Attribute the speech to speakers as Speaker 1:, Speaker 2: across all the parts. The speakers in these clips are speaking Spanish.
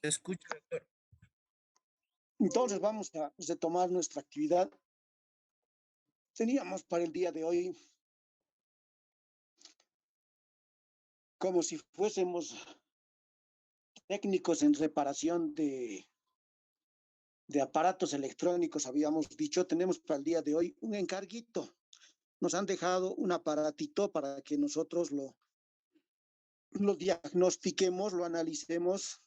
Speaker 1: Se escucha, doctor.
Speaker 2: Entonces vamos a retomar nuestra actividad. Teníamos para el día de hoy como si fuésemos técnicos en reparación de aparatos electrónicos, habíamos dicho, tenemos para el día de hoy un encarguito. Nos han dejado un aparatito para que nosotros lo diagnostiquemos, lo analicemos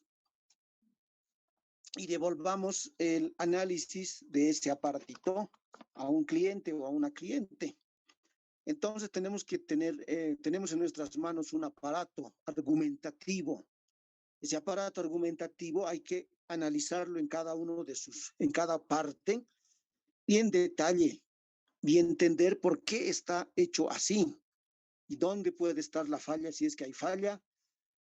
Speaker 2: y devolvamos el análisis de ese aparatito a un cliente o a una cliente. Entonces tenemos en nuestras manos un aparato argumentativo. Ese aparato argumentativo hay que analizarlo en cada en cada parte y en detalle y entender por qué está hecho así y dónde puede estar la falla si es que hay falla.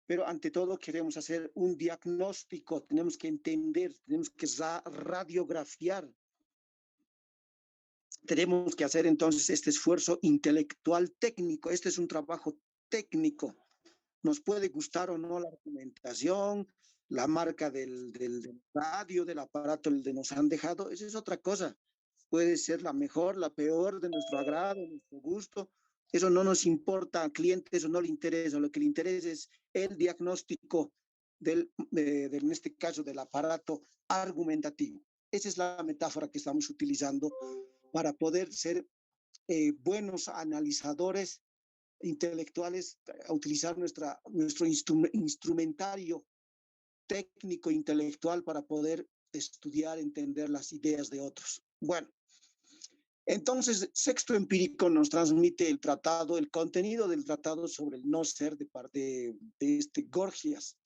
Speaker 2: Pero ante todo queremos hacer un diagnóstico, tenemos que entender, tenemos que radiografiar. Tenemos que hacer entonces este esfuerzo intelectual técnico. Este es un trabajo técnico. Nos puede gustar o no la argumentación, la marca del radio, del aparato que nos han dejado, esa es otra cosa. Puede ser la mejor, la peor, de nuestro agrado, de nuestro gusto. Eso no nos importa al cliente, eso no le interesa. Lo que le interesa es el diagnóstico en este caso, del aparato argumentativo. Esa es la metáfora que estamos utilizando para poder ser buenos analizadores intelectuales, a utilizar nuestro instrumentario técnico intelectual para poder estudiar, entender las ideas de otros. Bueno, entonces, Sexto Empírico nos transmite el tratado, el contenido del tratado sobre el no ser de parte de este Gorgias,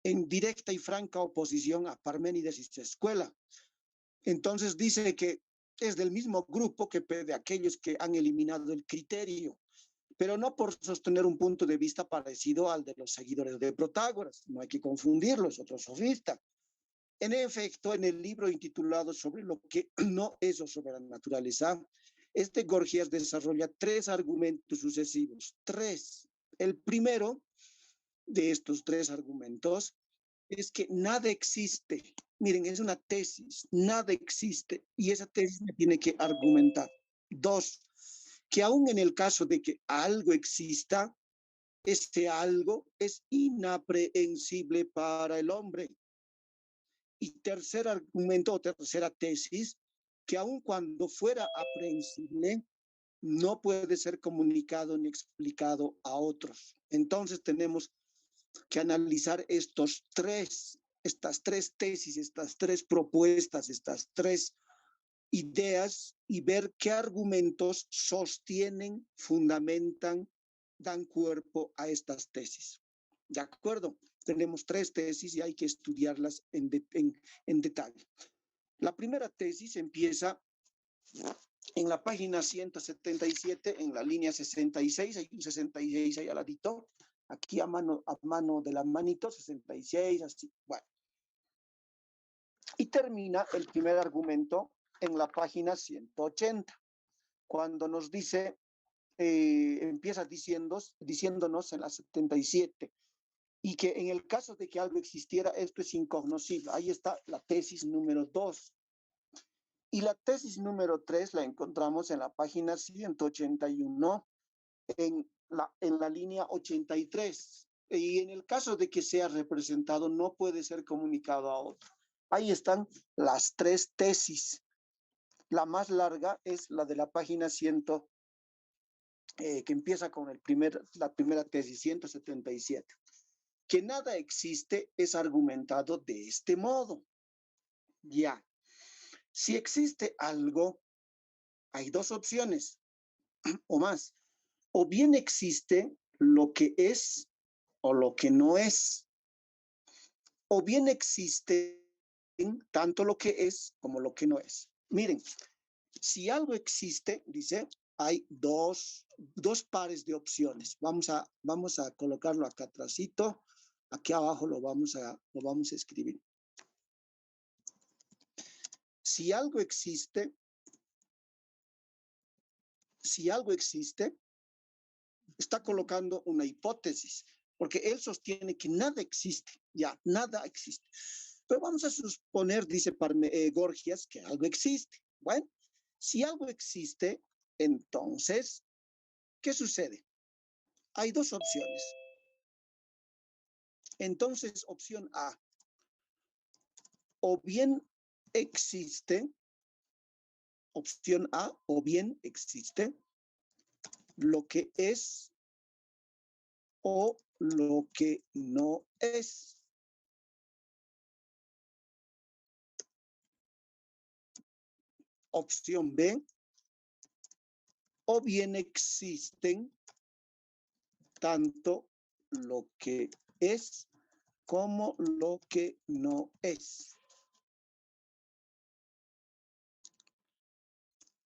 Speaker 2: en directa y franca oposición a Parménides y su escuela. Entonces dice que es del mismo grupo que de aquellos que han eliminado el criterio, pero no por sostener un punto de vista parecido al de los seguidores de Protágoras. No hay que confundirlo, es otro sofista. En efecto, en el libro intitulado Sobre lo que no es o sobre la naturaleza, este Gorgias desarrolla tres argumentos sucesivos. Tres. El primero de estos tres argumentos es que nada existe. Miren, es una tesis, nada existe y esa tesis me tiene que argumentar. Dos, que aún en el caso de que algo exista, ese algo es inaprehensible para el hombre. Y tercer argumento o tercera tesis, que aun cuando fuera aprehensible, no puede ser comunicado ni explicado a otros. Entonces tenemos que analizar estas tres tesis, estas tres propuestas, estas tres ideas y ver qué argumentos sostienen, fundamentan, dan cuerpo a estas tesis. ¿De acuerdo? Tenemos tres tesis y hay que estudiarlas en detalle. La primera tesis empieza en la página 177, en la línea 66, hay un 66 ahí al ladito, aquí a mano de la manito, 66, así, bueno. Y termina el primer argumento en la página 180, cuando nos dice, empieza diciéndonos en la 77, y que en el caso de que algo existiera, esto es incognoscible. Ahí está la tesis número 2. Y la tesis número 3 la encontramos en la página 181, en la línea 83. Y en el caso de que sea representado, no puede ser comunicado a otro. Ahí están las tres tesis. La más larga es la de la página 100, que empieza con la primera tesis, 177. Que nada existe es argumentado de este modo. Ya. Si existe algo, hay dos opciones o más. O bien existe lo que es o lo que no es. O bien existe tanto lo que es como lo que no es. Miren, si algo existe, dice, hay dos pares de opciones. Vamos a colocarlo acá atrásito. Aquí abajo lo vamos a escribir. Si algo existe, está colocando una hipótesis, porque él sostiene que nada existe. Ya, nada existe. Pero vamos a suponer, dice Gorgias, que algo existe. Bueno, si algo existe, entonces, ¿qué sucede? Hay dos opciones. Entonces, opción A, o bien existe, opción A, o bien existe lo que es o lo que no es. Opción B, o bien existen tanto lo que es como lo que no es.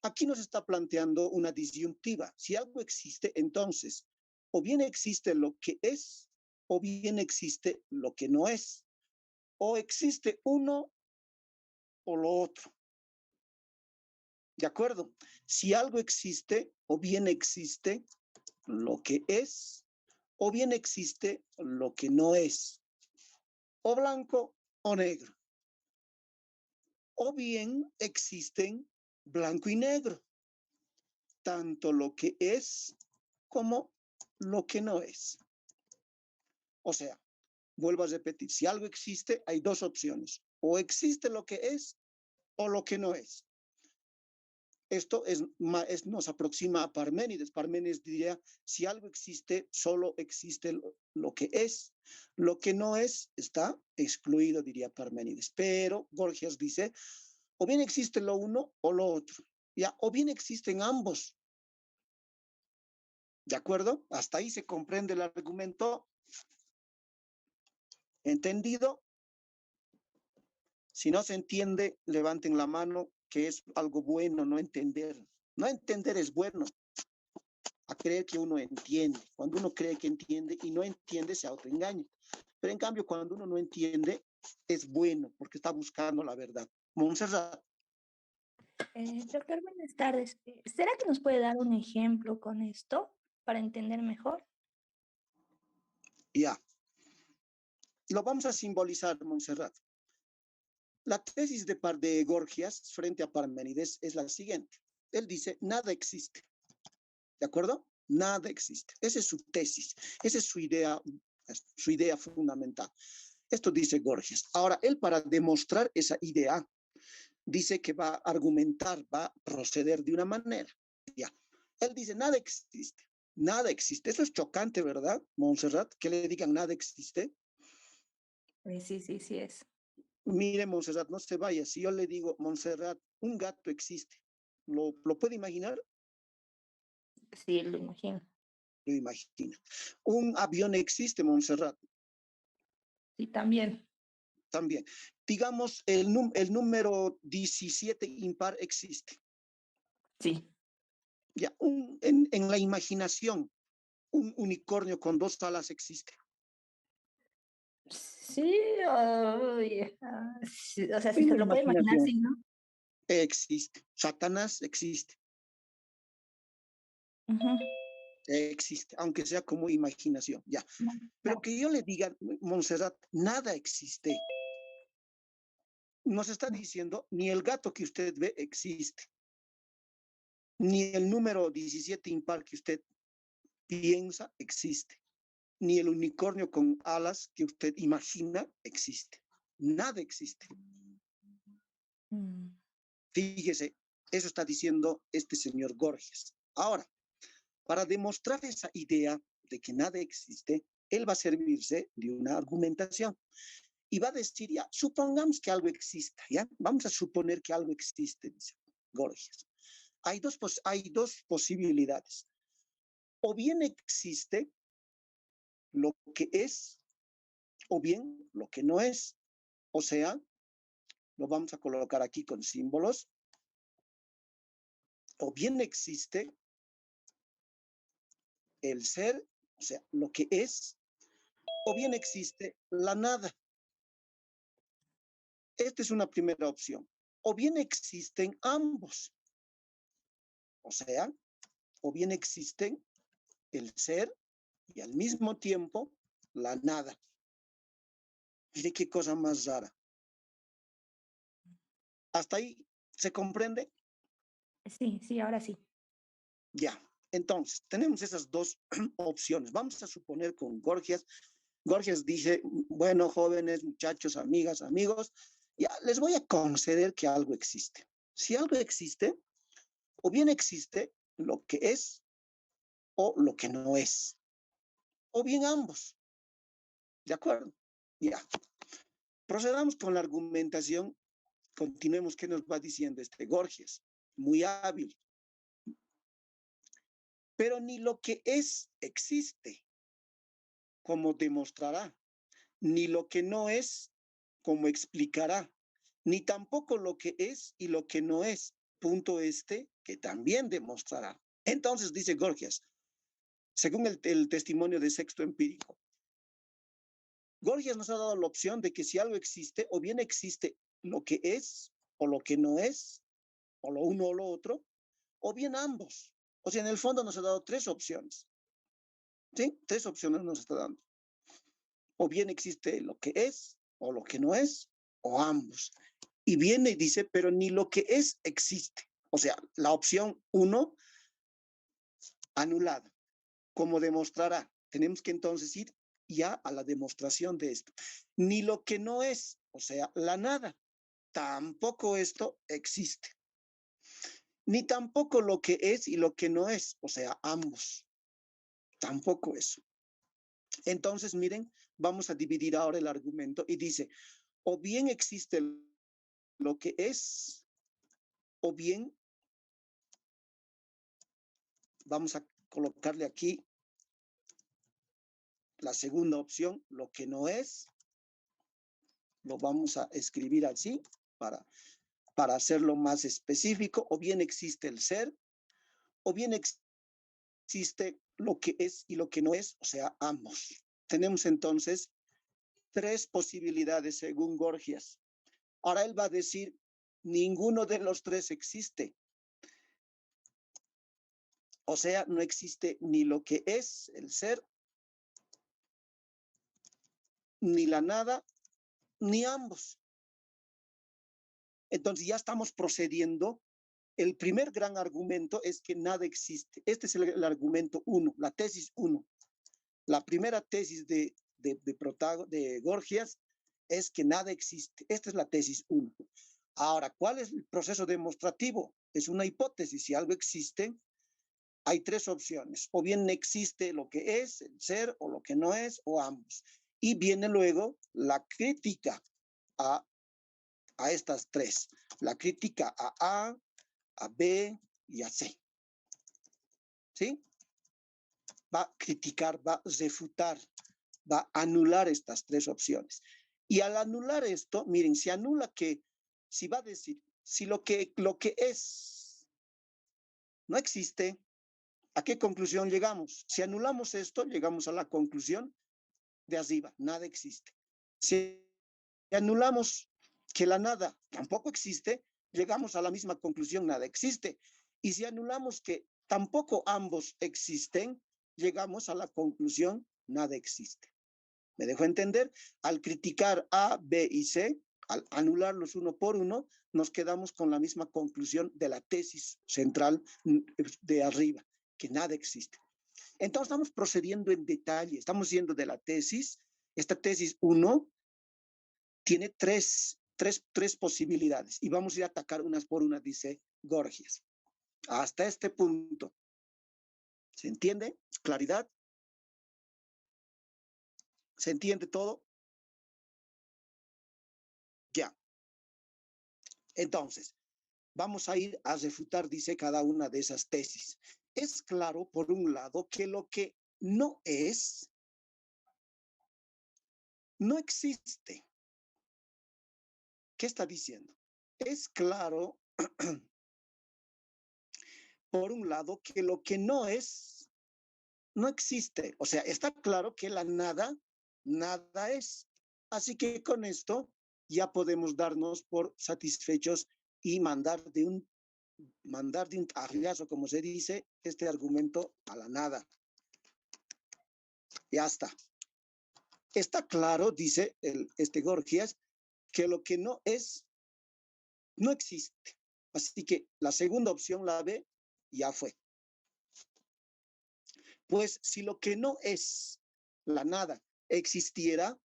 Speaker 2: Aquí nos está planteando una disyuntiva. Si algo existe, entonces, o bien existe lo que es, o bien existe lo que no es. O existe uno o lo otro. ¿De acuerdo? Si algo existe, o bien existe lo que es, o bien existe lo que no es. O blanco o negro. O bien existen blanco y negro, tanto lo que es como lo que no es. O sea, vuelvo a repetir, si algo existe, hay dos opciones. O existe lo que es o lo que no es. Esto nos aproxima a Parménides. Parménides diría, si algo existe, solo existe lo que es. Lo que no es está excluido, diría Parménides. Pero Gorgias dice, o bien existe lo uno o lo otro. ¿Ya? O bien existen ambos. ¿De acuerdo? Hasta ahí se comprende el argumento. ¿Entendido? Si no se entiende, levanten la mano, que es algo bueno no entender. No entender es bueno, a creer que uno entiende. Cuando uno cree que entiende y no entiende, se autoengaña. Pero en cambio, cuando uno no entiende, es bueno porque está buscando la verdad. Montserrat,
Speaker 1: Doctor, buenas tardes. ¿Será que nos puede dar un ejemplo con esto para entender mejor?
Speaker 2: ya. Lo vamos a simbolizar, Montserrat. La tesis de Gorgias frente a Parménides es la siguiente. Él dice, nada existe. ¿De acuerdo? Nada existe. Esa es su tesis. Esa es su idea fundamental. Esto dice Gorgias. Ahora, él para demostrar esa idea, dice que va a argumentar, va a proceder de una manera. Ya. Él dice, nada existe. Nada existe. Eso es chocante, ¿verdad, Montserrat? Que le digan nada existe.
Speaker 1: Sí, sí, sí es.
Speaker 2: Mire, Montserrat, no se vaya. Si yo le digo, Montserrat, un gato existe, ¿lo puede imaginar?
Speaker 1: Sí, lo imagino.
Speaker 2: Lo imagina. Un avión existe, Montserrat,
Speaker 1: Sí, también.
Speaker 2: también. Digamos, el número 17 impar existe.
Speaker 1: Sí.
Speaker 2: Ya, en la imaginación, un unicornio con dos alas existe.
Speaker 1: Sí, sí, o sea, si
Speaker 2: En
Speaker 1: se
Speaker 2: la
Speaker 1: lo puede imaginar,
Speaker 2: imaginación
Speaker 1: sí, ¿no?
Speaker 2: existe. Satanás existe.
Speaker 1: Ujú.
Speaker 2: Existe, aunque sea como imaginación, ya. Pero
Speaker 1: Claro.
Speaker 2: que yo le diga, Montserrat, nada existe. Nos está diciendo, ni el gato que usted ve existe, ni el número 17 impar que usted piensa existe, ni el unicornio con alas que usted imagina existe. Nada existe.
Speaker 1: Mm.
Speaker 2: Fíjese, eso está diciendo este señor Gorgias. Ahora, para demostrar esa idea de que nada existe, él va a servirse de una argumentación y va a decir, ya, supongamos que algo exista, ¿ya? Vamos a suponer que algo existe, dice Gorgias. Hay dos posibilidades. O bien existe lo que es, o bien lo que no es. O sea, lo vamos a colocar aquí con símbolos. O bien existe el ser, o sea, lo que es, o bien existe la nada. Esta es una primera opción. O bien existen ambos. O sea, o bien existen el ser y al mismo tiempo la nada. Mire qué cosa más rara. ¿Hasta ahí se comprende?
Speaker 1: Sí, sí, ahora sí.
Speaker 2: Ya. Entonces, tenemos esas dos opciones. Vamos a suponer con Gorgias. Gorgias dice, bueno, jóvenes, muchachos, amigas, amigos, ya les voy a conceder que algo existe. Si algo existe, o bien existe lo que es o lo que no es, o bien ambos. ¿De acuerdo? Ya. Procedamos con la argumentación. Continuemos. ¿Qué nos va diciendo este Gorgias? Muy hábil. Pero ni lo que es existe, como demostrará, ni lo que no es, como explicará, ni tampoco lo que es y lo que no es, punto este, que también demostrará. Entonces, dice Gorgias, según el testimonio de Sexto Empírico, Gorgias nos ha dado la opción de que si algo existe, o bien existe lo que es, o lo que no es, o lo uno o lo otro, o bien ambos. O sea, en el fondo nos ha dado tres opciones. ¿Sí? Tres opciones nos está dando. O bien existe lo que es, o lo que no es, o ambos. Y viene y dice, pero ni lo que es existe. O sea, la opción uno, anulada. Como demostrará, tenemos que entonces ir ya a la demostración de esto. Ni lo que no es, o sea, la nada, tampoco esto existe. Ni tampoco lo que es y lo que no es, o sea, ambos, tampoco eso. Entonces, miren, vamos a dividir ahora el argumento y dice, o bien existe lo que es, o bien vamos a colocarle aquí la segunda opción, lo que no es, lo vamos a escribir así para hacerlo más específico, o bien existe el ser, o bien existe lo que es y lo que no es, o sea, ambos. Tenemos entonces tres posibilidades según Gorgias. Ahora él va a decir, ninguno de los tres existe. O sea, no existe ni lo que es el ser, ni la nada, ni ambos. Entonces ya estamos procediendo. El primer gran argumento es que nada existe. Este es el argumento uno, la tesis uno. La primera tesis de Gorgias es que nada existe. Esta es la tesis uno. Ahora, ¿cuál es el proceso demostrativo? Es una hipótesis. Si algo existe, hay tres opciones. O bien existe lo que es, el ser, o lo que no es, o ambos. Y viene luego la crítica a, a estas tres. La crítica a B y a C. ¿Sí? Va a criticar, va a refutar, va a anular estas tres opciones. Y al anular esto, miren, se anula que, si va a decir, si lo que es no existe, ¿a qué conclusión llegamos? Si anulamos esto, llegamos a la conclusión de arriba, nada existe. Si anulamos que la nada tampoco existe, llegamos a la misma conclusión, nada existe. Y si anulamos que tampoco ambos existen, llegamos a la conclusión, nada existe. ¿Me dejo entender? Al criticar A, B y C, al anularlos uno por uno, nos quedamos con la misma conclusión de la tesis central de arriba, que nada existe. Entonces estamos procediendo en detalle, estamos yendo de la tesis. Esta tesis 1 tiene tres posibilidades y vamos a ir a atacar unas por unas, dice Gorgias. Hasta este punto. ¿Se entiende? ¿Claridad? ¿Se entiende todo? Ya. Entonces, vamos a ir a refutar, dice cada una de esas tesis. Es claro, por un lado, que lo que no es, no existe. ¿Qué está diciendo? Es claro, por un lado, que lo que no es, no existe. O sea, está claro que la nada, nada es. Así que con esto ya podemos darnos por satisfechos y mandar de un tajazo, como se dice, este argumento a la nada. Ya está. está claro, dice este Gorgias, que lo que no es, no existe. Así que la segunda opción, la B, ya fue. Pues si lo que no es, la nada, existiera,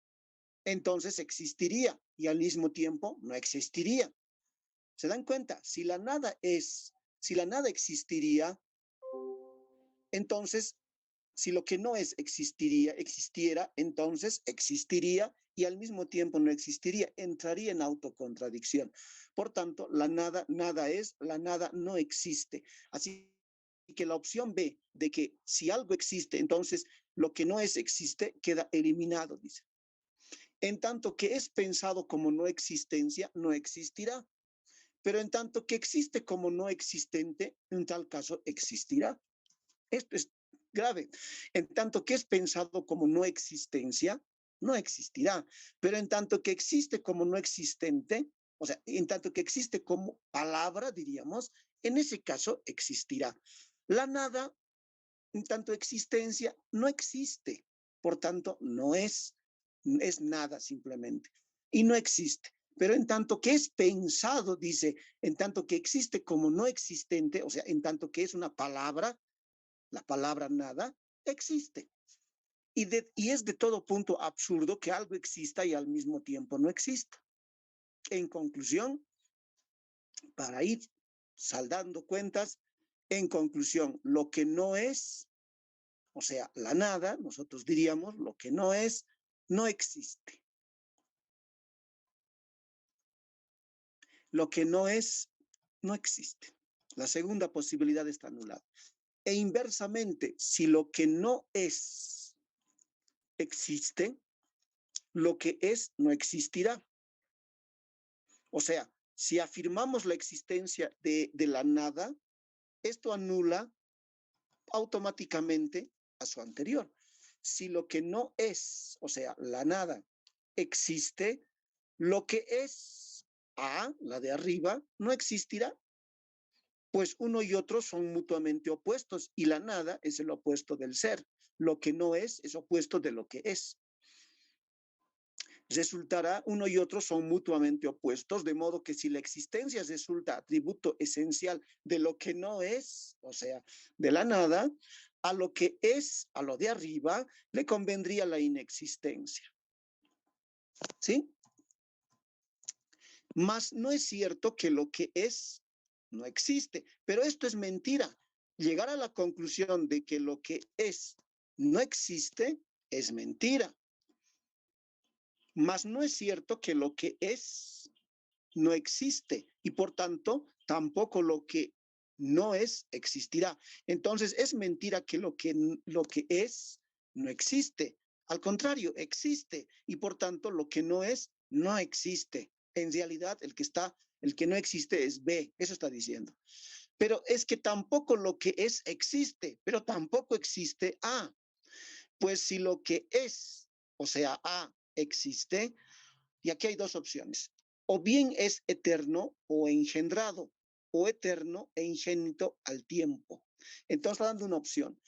Speaker 2: entonces existiría y al mismo tiempo no existiría. ¿Se dan cuenta? Si la nada existiría, entonces, si lo que no es existiera, entonces existiría y al mismo tiempo no existiría, entraría en autocontradicción. Por tanto, la nada es, la nada no existe. Así que la opción B de que si algo existe, entonces lo que no es existe, queda eliminado, dice. En tanto que es pensado como no existencia, no existirá. Pero en tanto que existe como no existente, en tal caso existirá. Esto es grave. En tanto que es pensado como no existencia, no existirá. Pero en tanto que existe como no existente, o sea, en tanto que existe como palabra, diríamos, en ese caso existirá. La nada, en tanto existencia, no existe. Por tanto, no es, es nada simplemente. Y no existe. Pero en tanto que es pensado, dice, en tanto que existe como no existente, o sea, en tanto que es una palabra, la palabra nada existe. Y es de todo punto absurdo que algo exista y al mismo tiempo no exista. En conclusión, para ir saldando cuentas, en conclusión, lo que no es, o sea, la nada, nosotros diríamos, lo que no es, no existe. Lo que no es, no existe. La segunda posibilidad está anulada. E inversamente, si lo que no es existe, lo que es no existirá. O sea, si afirmamos la existencia de la nada, esto anula automáticamente a su anterior. Si lo que no es, o sea, la nada, existe, lo que es A, la de arriba, no existirá, pues uno y otro son mutuamente opuestos y la nada es el opuesto del ser. Lo que no es opuesto de lo que es. Resultará, uno y otro son mutuamente opuestos, de modo que si la existencia resulta atributo esencial de lo que no es, o sea, de la nada, a lo que es, a lo de arriba, le convendría la inexistencia. ¿Sí? Mas no es cierto que lo que es no existe, pero esto es mentira. Llegar a la conclusión de que lo que es no existe es mentira. Mas no es cierto que lo que es no existe y por tanto tampoco lo que no es existirá. Entonces es mentira que lo que es no existe. Al contrario, existe y por tanto lo que no es no existe. En realidad el que no existe es B, eso está diciendo. Pero es que tampoco lo que es existe, pero tampoco existe A. Pues si lo que es, o sea, A existe, y aquí hay dos opciones. O bien es eterno o engendrado, o eterno e ingénito al tiempo. Entonces está dando una opción.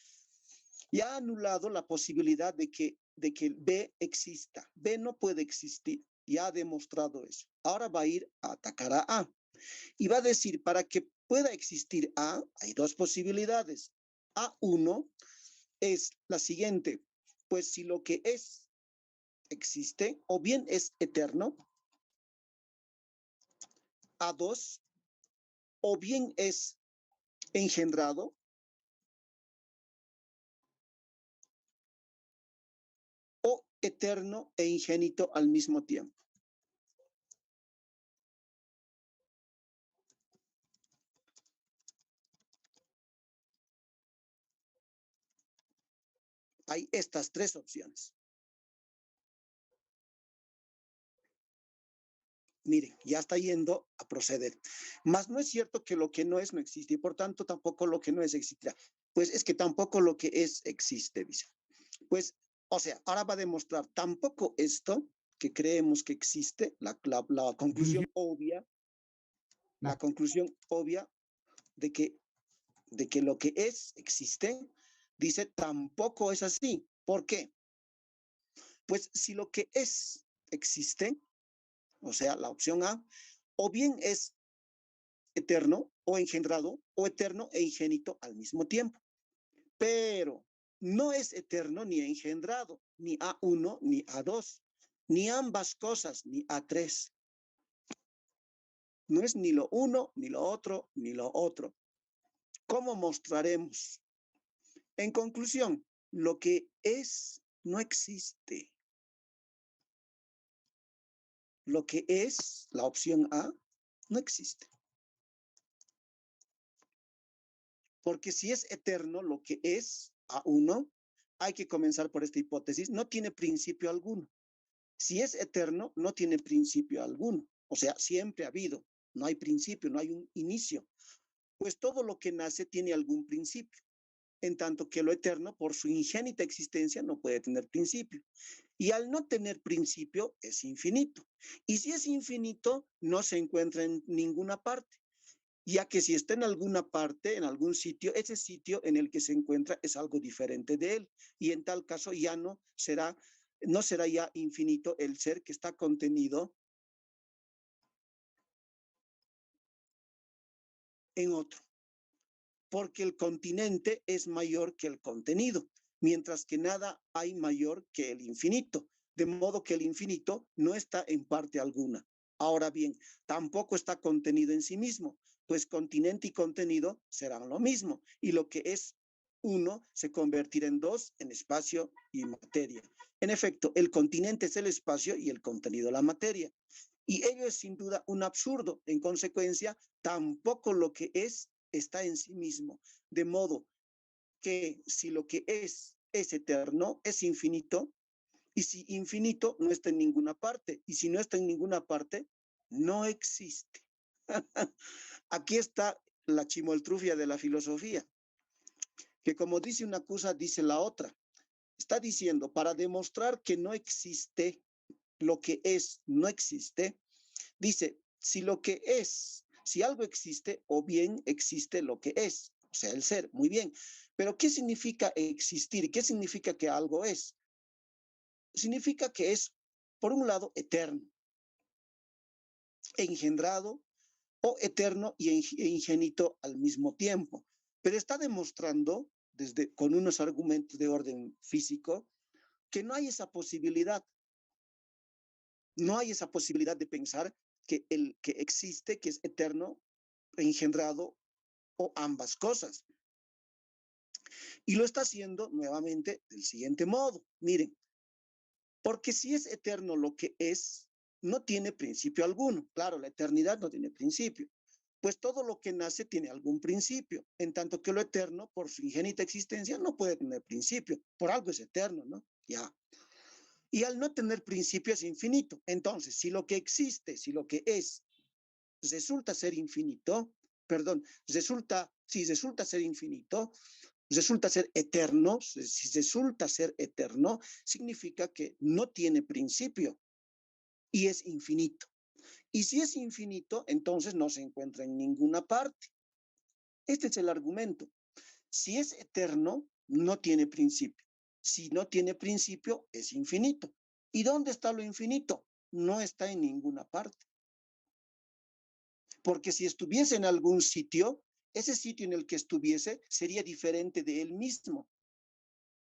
Speaker 2: Ya ha anulado la posibilidad de que B exista. B no puede existir. Ya ha demostrado eso. Ahora va a ir a atacar a A. Y va a decir, para que pueda existir A, hay dos posibilidades. A1 es la siguiente. Pues si lo que es existe, o bien es eterno, A2, o bien es engendrado, o eterno e ingénito al mismo tiempo. Hay estas tres opciones. Miren, ya está yendo a proceder. Mas no es cierto que lo que no es no existe y por tanto tampoco lo que no es existirá. Pues es que tampoco lo que es existe, dice. Pues, o sea, ahora va a demostrar tampoco esto que creemos que existe, la conclusión obvia, la conclusión obvia de que lo que es existe, dice tampoco es así. ¿Por qué? Pues si lo que es existe, o sea, la opción A, o bien es eterno o engendrado, o eterno e ingénito al mismo tiempo. Pero no es eterno ni engendrado, ni A1 ni A2, ni ambas cosas, ni A3. No es ni lo uno, ni lo otro, ni lo otro. ¿Cómo mostraremos? En conclusión, lo que es no existe. Lo que es, la opción A, no existe. Porque si es eterno, lo que es A1, hay que comenzar por esta hipótesis, no tiene principio alguno. Si es eterno, no tiene principio alguno. O sea, siempre ha habido. No hay principio, no hay un inicio. Pues todo lo que nace tiene algún principio. En tanto que lo eterno, por su ingénita existencia, no puede tener principio. Y al no tener principio, es infinito. Y si es infinito, no se encuentra en ninguna parte, ya que si está en alguna parte, en algún sitio, ese sitio en el que se encuentra es algo diferente de él. Y en tal caso ya no será ya infinito el ser que está contenido en otro, porque el continente es mayor que el contenido, mientras que nada hay mayor que el infinito, de modo que el infinito no está en parte alguna. Ahora bien, tampoco está contenido en sí mismo, pues continente y contenido serán lo mismo, y lo que es uno se convertirá en dos en espacio y materia. En efecto, el continente es el espacio y el contenido la materia. Y ello es sin duda un absurdo. En consecuencia, tampoco lo que es está en sí mismo. De modo que si lo que es eterno, es infinito, y si infinito no está en ninguna parte, y si no está en ninguna parte, no existe. Aquí está la chimoltrufia de la filosofía, que como dice una cosa, dice la otra. Está diciendo, para demostrar que no existe, lo que es no existe, dice, si algo existe, o bien existe lo que es, o sea, el ser, muy bien. Pero ¿qué significa existir? ¿Qué significa que algo es? Significa que es, por un lado, eterno, engendrado o eterno e ingénito al mismo tiempo. Pero está demostrando, con unos argumentos de orden físico, que no hay esa posibilidad. No hay esa posibilidad de pensar que el que existe, que es eterno, engendrado o ambas cosas. Y lo está haciendo nuevamente del siguiente modo. Miren, porque si es eterno lo que es, no tiene principio alguno. Claro, la eternidad no tiene principio. Pues todo lo que nace tiene algún principio, en tanto que lo eterno, por su ingénita existencia, no puede tener principio. Por algo es eterno, ¿no? Ya. Y al no tener principio es infinito. Entonces, si lo que existe, si lo que es, resulta ser infinito, perdón, si resulta ser infinito, resulta ser eterno, si resulta ser eterno, significa que no tiene principio y es infinito. Y si es infinito, entonces no se encuentra en ninguna parte. Este es el argumento. Si es eterno, no tiene principio. Si no tiene principio, es infinito. ¿Y dónde está lo infinito? No está en ninguna parte. Porque si estuviese en algún sitio, ese sitio en el que estuviese sería diferente de él mismo.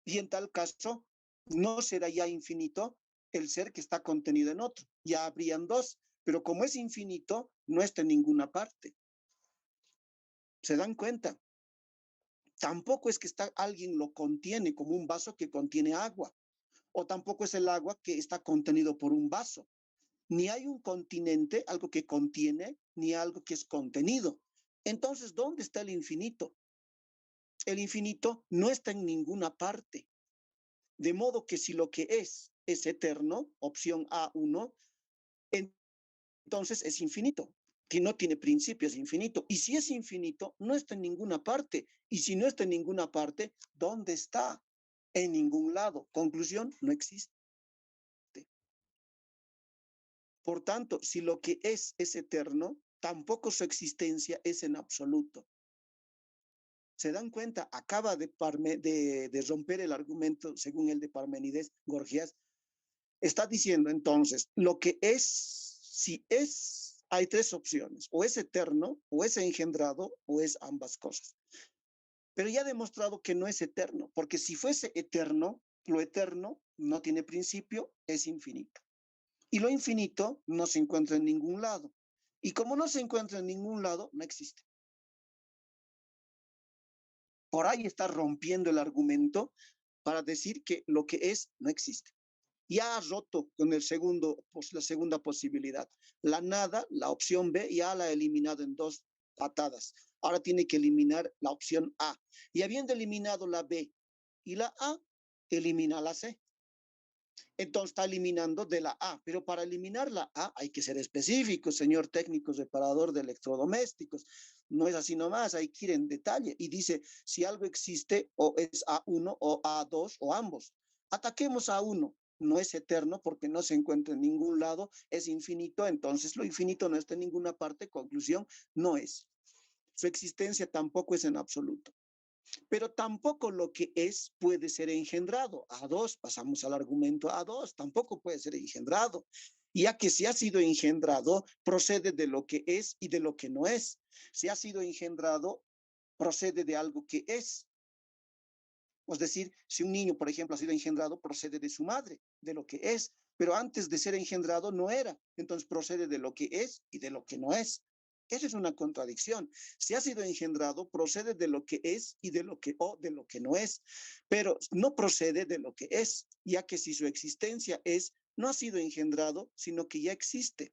Speaker 2: Y en tal caso, no será ya infinito el ser que está contenido en otro. Ya habrían dos, pero como es infinito, no está en ninguna parte. ¿Se dan cuenta? Tampoco es que alguien lo contiene como un vaso que contiene agua, o tampoco es el agua que está contenido por un vaso. Ni hay un continente, algo que contiene, ni algo que es contenido. Entonces, ¿dónde está el infinito? El infinito no está en ninguna parte. De modo que si lo que es eterno, opción A1, entonces es infinito, que no tiene principio, es infinito. Y si es infinito, no está en ninguna parte. Y si no está en ninguna parte, ¿dónde está? En ningún lado. Conclusión, no existe. Por tanto, si lo que es eterno, tampoco su existencia es en absoluto. ¿Se dan cuenta? Acaba de romper el argumento, según el de Parménides, Gorgias, Está diciendo entonces, lo que es, si es, hay tres opciones, o es eterno, o es engendrado, o es ambas cosas. Pero ya ha demostrado que no es eterno, porque si fuese eterno, lo eterno no tiene principio, es infinito. Y lo infinito no se encuentra en ningún lado. Y como no se encuentra en ningún lado, no existe. Por ahí está rompiendo el argumento para decir que lo que es no existe. Ya ha roto con el segundo, pues, la segunda posibilidad. La nada, la opción B, ya la ha eliminado en dos patadas. Ahora tiene que eliminar la opción A. Y habiendo eliminado la B y la A, elimina la C. Entonces está eliminando de la A, pero para eliminar la A hay que ser específico, señor técnico reparador de electrodomésticos. No es así nomás, hay que ir en detalle. Y dice, si algo existe, o es A1 o A2 o ambos. Ataquemos a A1. No es eterno porque no se encuentra en ningún lado, es infinito, entonces lo infinito no está en ninguna parte, conclusión, no es. Su existencia tampoco es en absoluto. Pero tampoco lo que es puede ser engendrado. A2, pasamos al argumento A2, tampoco puede ser engendrado, ya que si ha sido engendrado, procede de lo que es y de lo que no es. Si ha sido engendrado, procede de algo que es. Es decir, si un niño, por ejemplo, ha sido engendrado, procede de su madre, de lo que es, pero antes de ser engendrado no era, entonces procede de lo que es y de lo que no es. Esa es una contradicción. Si ha sido engendrado, procede de lo que es y de lo que o de lo que no es, pero no procede de lo que es, ya que si su existencia es, no ha sido engendrado, sino que ya existe.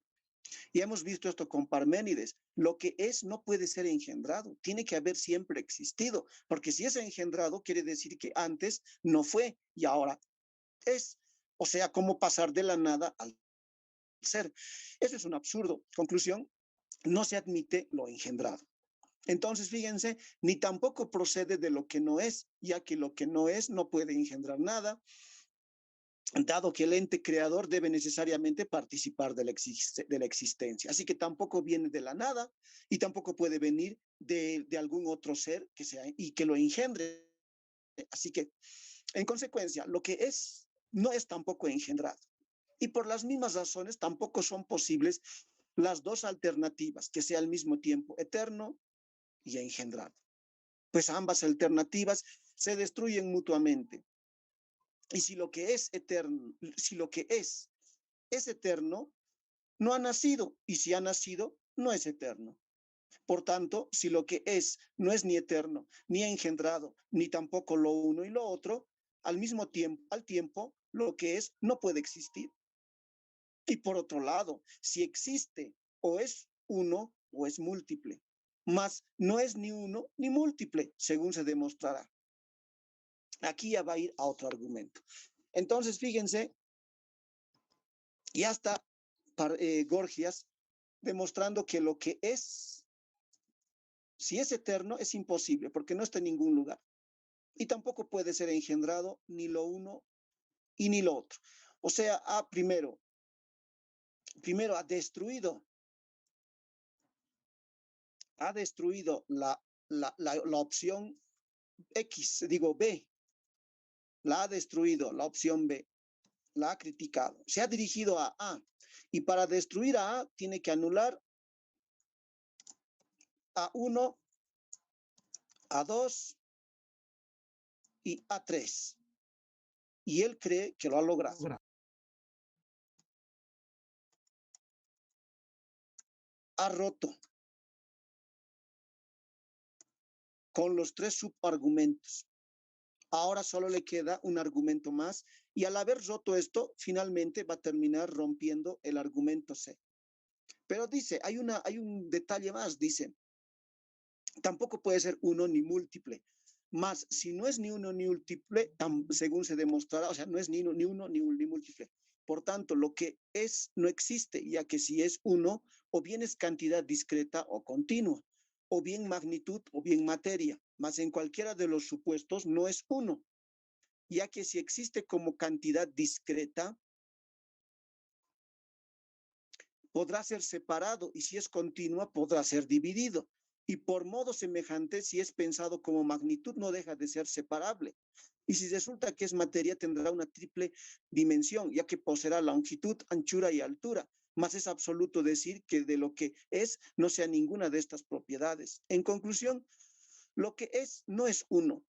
Speaker 2: Y hemos visto esto con Parménides. Lo que es no puede ser engendrado, tiene que haber siempre existido, porque si es engendrado quiere decir que antes no fue y ahora es. O sea, cómo pasar de la nada al ser. Eso es un absurdo. Conclusión, no se admite lo engendrado. Entonces, fíjense, ni tampoco procede de lo que no es, ya que lo que no es no puede engendrar nada, dado que el ente creador debe necesariamente participar de la existencia. Así que tampoco viene de la nada y tampoco puede venir de algún otro ser que sea y que lo engendre. Así que, en consecuencia, lo que es no es tampoco engendrado. Y por las mismas razones tampoco son posibles las dos alternativas, que sea al mismo tiempo eterno y engendrado. Pues ambas alternativas se destruyen mutuamente. Y si lo que es eterno, si lo que es eterno, no ha nacido. Y si ha nacido, no es eterno. Por tanto, si lo que es no es ni eterno, ni engendrado, ni tampoco lo uno y lo otro, al mismo tiempo, al tiempo, lo que es no puede existir. Y por otro lado, si existe o es uno o es múltiple, mas no es ni uno ni múltiple, según se demostrará. Aquí ya va a ir a otro argumento. Entonces, fíjense, ya está Gorgias demostrando que lo que es, si es eterno, es imposible porque no está en ningún lugar. Y tampoco puede ser engendrado ni lo uno y ni lo otro. O sea, primero ha destruido la opción X, digo B, la ha destruido, la opción B, la ha criticado, se ha dirigido a A y para destruir a A tiene que anular a 1, a 2 y a 3. Y él cree que lo ha logrado. Ha roto con los tres subargumentos. Ahora solo le queda un argumento más y al haber roto esto, finalmente va a terminar rompiendo el argumento C. Pero dice, hay un detalle más, dice, tampoco puede ser uno ni múltiple. Más, si no es ni uno ni múltiple, según se demostrará, o sea, no es ni uno ni múltiple. Por tanto, lo que es no existe, ya que si es uno, o bien es cantidad discreta o continua, o bien magnitud o bien materia, más en cualquiera de los supuestos no es uno, ya que si existe como cantidad discreta, podrá ser separado y si es continua, podrá ser dividido. Y por modo semejante, si es pensado como magnitud, no deja de ser separable. Y si resulta que es materia, tendrá una triple dimensión, ya que poseerá longitud, anchura y altura. Más es absoluto decir que de lo que es no sea ninguna de estas propiedades. En conclusión, lo que es no es uno,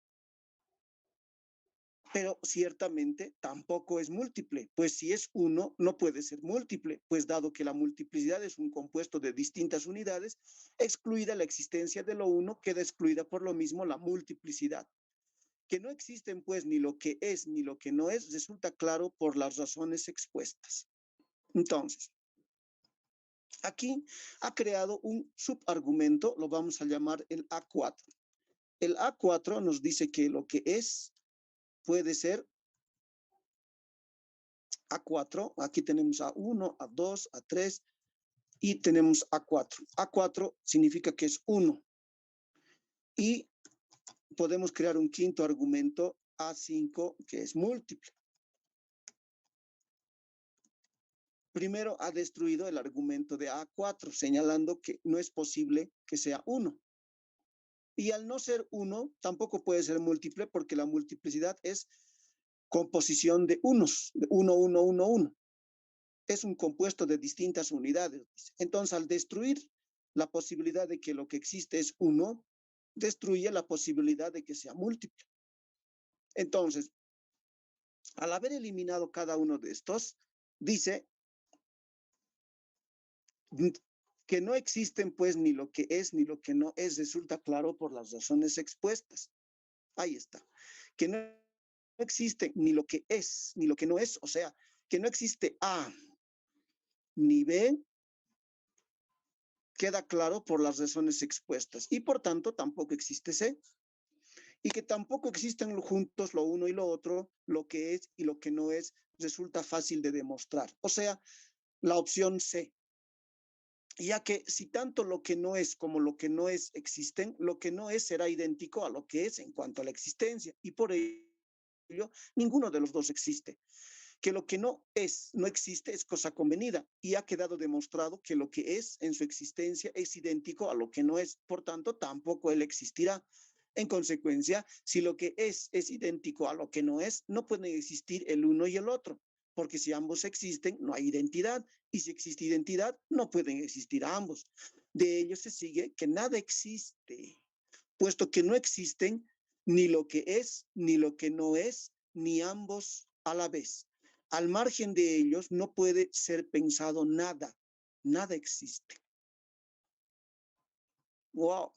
Speaker 2: pero ciertamente tampoco es múltiple, pues si es uno, no puede ser múltiple, pues dado que la multiplicidad es un compuesto de distintas unidades, excluida la existencia de lo uno, queda excluida por lo mismo la multiplicidad. Que no existen pues ni lo que es ni lo que no es, resulta claro por las razones expuestas. Entonces, aquí ha creado un subargumento, lo vamos a llamar el A4. El A4 nos dice que lo que es puede ser A4, aquí tenemos A1, A2, A3 y tenemos A4. A4 significa que es 1 y podemos crear un quinto argumento, A5, que es múltiple. Primero ha destruido el argumento de A4, señalando que no es posible que sea 1. Y al no ser 1, tampoco puede ser múltiple porque la multiplicidad es composición de unos, de 1, 1, 1, 1. Es un compuesto de distintas unidades. Entonces, al destruir la posibilidad de que lo que existe es 1, destruye la posibilidad de que sea múltiple. Entonces, al haber eliminado cada uno de estos, dice que no existen pues ni lo que es ni lo que no es, resulta claro por las razones expuestas. Ahí está. Que no existe ni lo que es ni lo que no es, o sea, que no existe A ni B, queda claro por las razones expuestas. Y por tanto, tampoco existe C. Y que tampoco existen juntos lo uno y lo otro, lo que es y lo que no es, resulta fácil de demostrar. O sea, la opción C. Ya que si tanto lo que no es como lo que no es existen, lo que no es será idéntico a lo que es en cuanto a la existencia. Y por ello, ninguno de los dos existe. Que lo que no es, no existe, es cosa convenida y ha quedado demostrado que lo que es en su existencia es idéntico a lo que no es, por tanto, tampoco él existirá. En consecuencia, si lo que es idéntico a lo que no es, no pueden existir el uno y el otro, porque si ambos existen, no hay identidad, y si existe identidad, no pueden existir ambos. De ello se sigue que nada existe, puesto que no existen ni lo que es, ni lo que no es, ni ambos a la vez. Al margen de ellos no puede ser pensado nada, nada existe. Wow,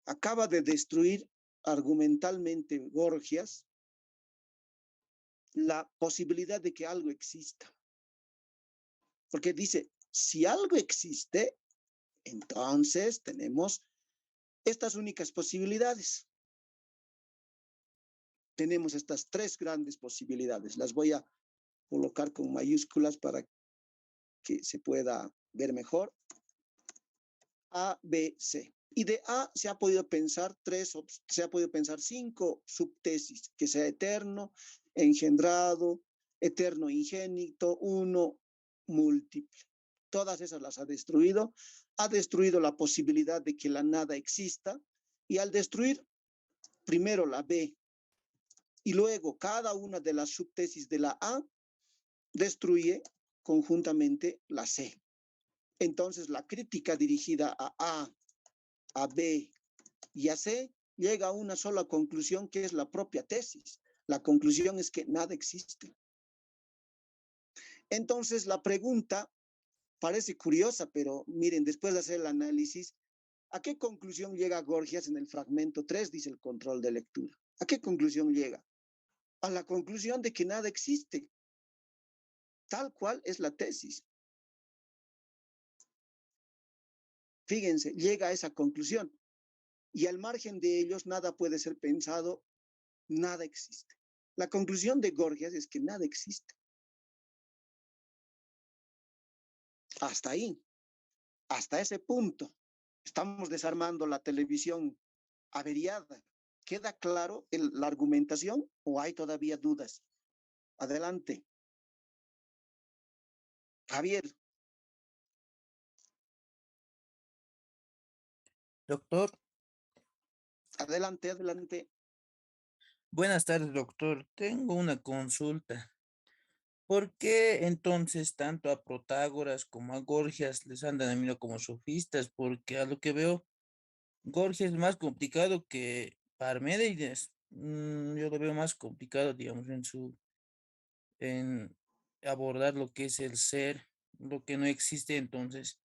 Speaker 2: acaba de destruir argumentalmente Gorgias la posibilidad de que algo exista. Porque dice, si algo existe, entonces tenemos estas únicas posibilidades. Tenemos estas tres grandes posibilidades. Las voy a colocar con mayúsculas para que se pueda ver mejor. A, B, C. Y de A se ha podido pensar se ha podido pensar 5 subtesis, que sea eterno, engendrado, eterno ingénito, uno múltiple. Todas esas las ha destruido la posibilidad de que la nada exista, y al destruir primero la B y luego cada una de las subtesis de la A, destruye conjuntamente la C. Entonces, la crítica dirigida a B y a C llega a una sola conclusión, que es la propia tesis. La conclusión es que nada existe. Entonces, la pregunta parece curiosa, pero miren, después de hacer el análisis, ¿a qué conclusión llega Gorgias en el fragmento 3? Dice el control de lectura. ¿A qué conclusión llega? A la conclusión de que nada existe. Tal cual es la tesis. Fíjense, llega a esa conclusión. Y al margen de ellos, nada puede ser pensado, nada existe. La conclusión de Gorgias es que nada existe. Hasta ahí, hasta ese punto. Estamos desarmando la televisión averiada. ¿Queda claro la argumentación o hay todavía dudas? Adelante. Javier,
Speaker 3: Doctor,
Speaker 2: adelante, adelante.
Speaker 3: Buenas tardes, doctor. Tengo una consulta. ¿Por qué entonces tanto a Protágoras como a Gorgias les han denominado como sofistas? Porque a lo que veo, Gorgias es más complicado que Parménides. Yo lo veo más complicado, digamos, en abordar lo que es el ser, lo que no existe. Entonces,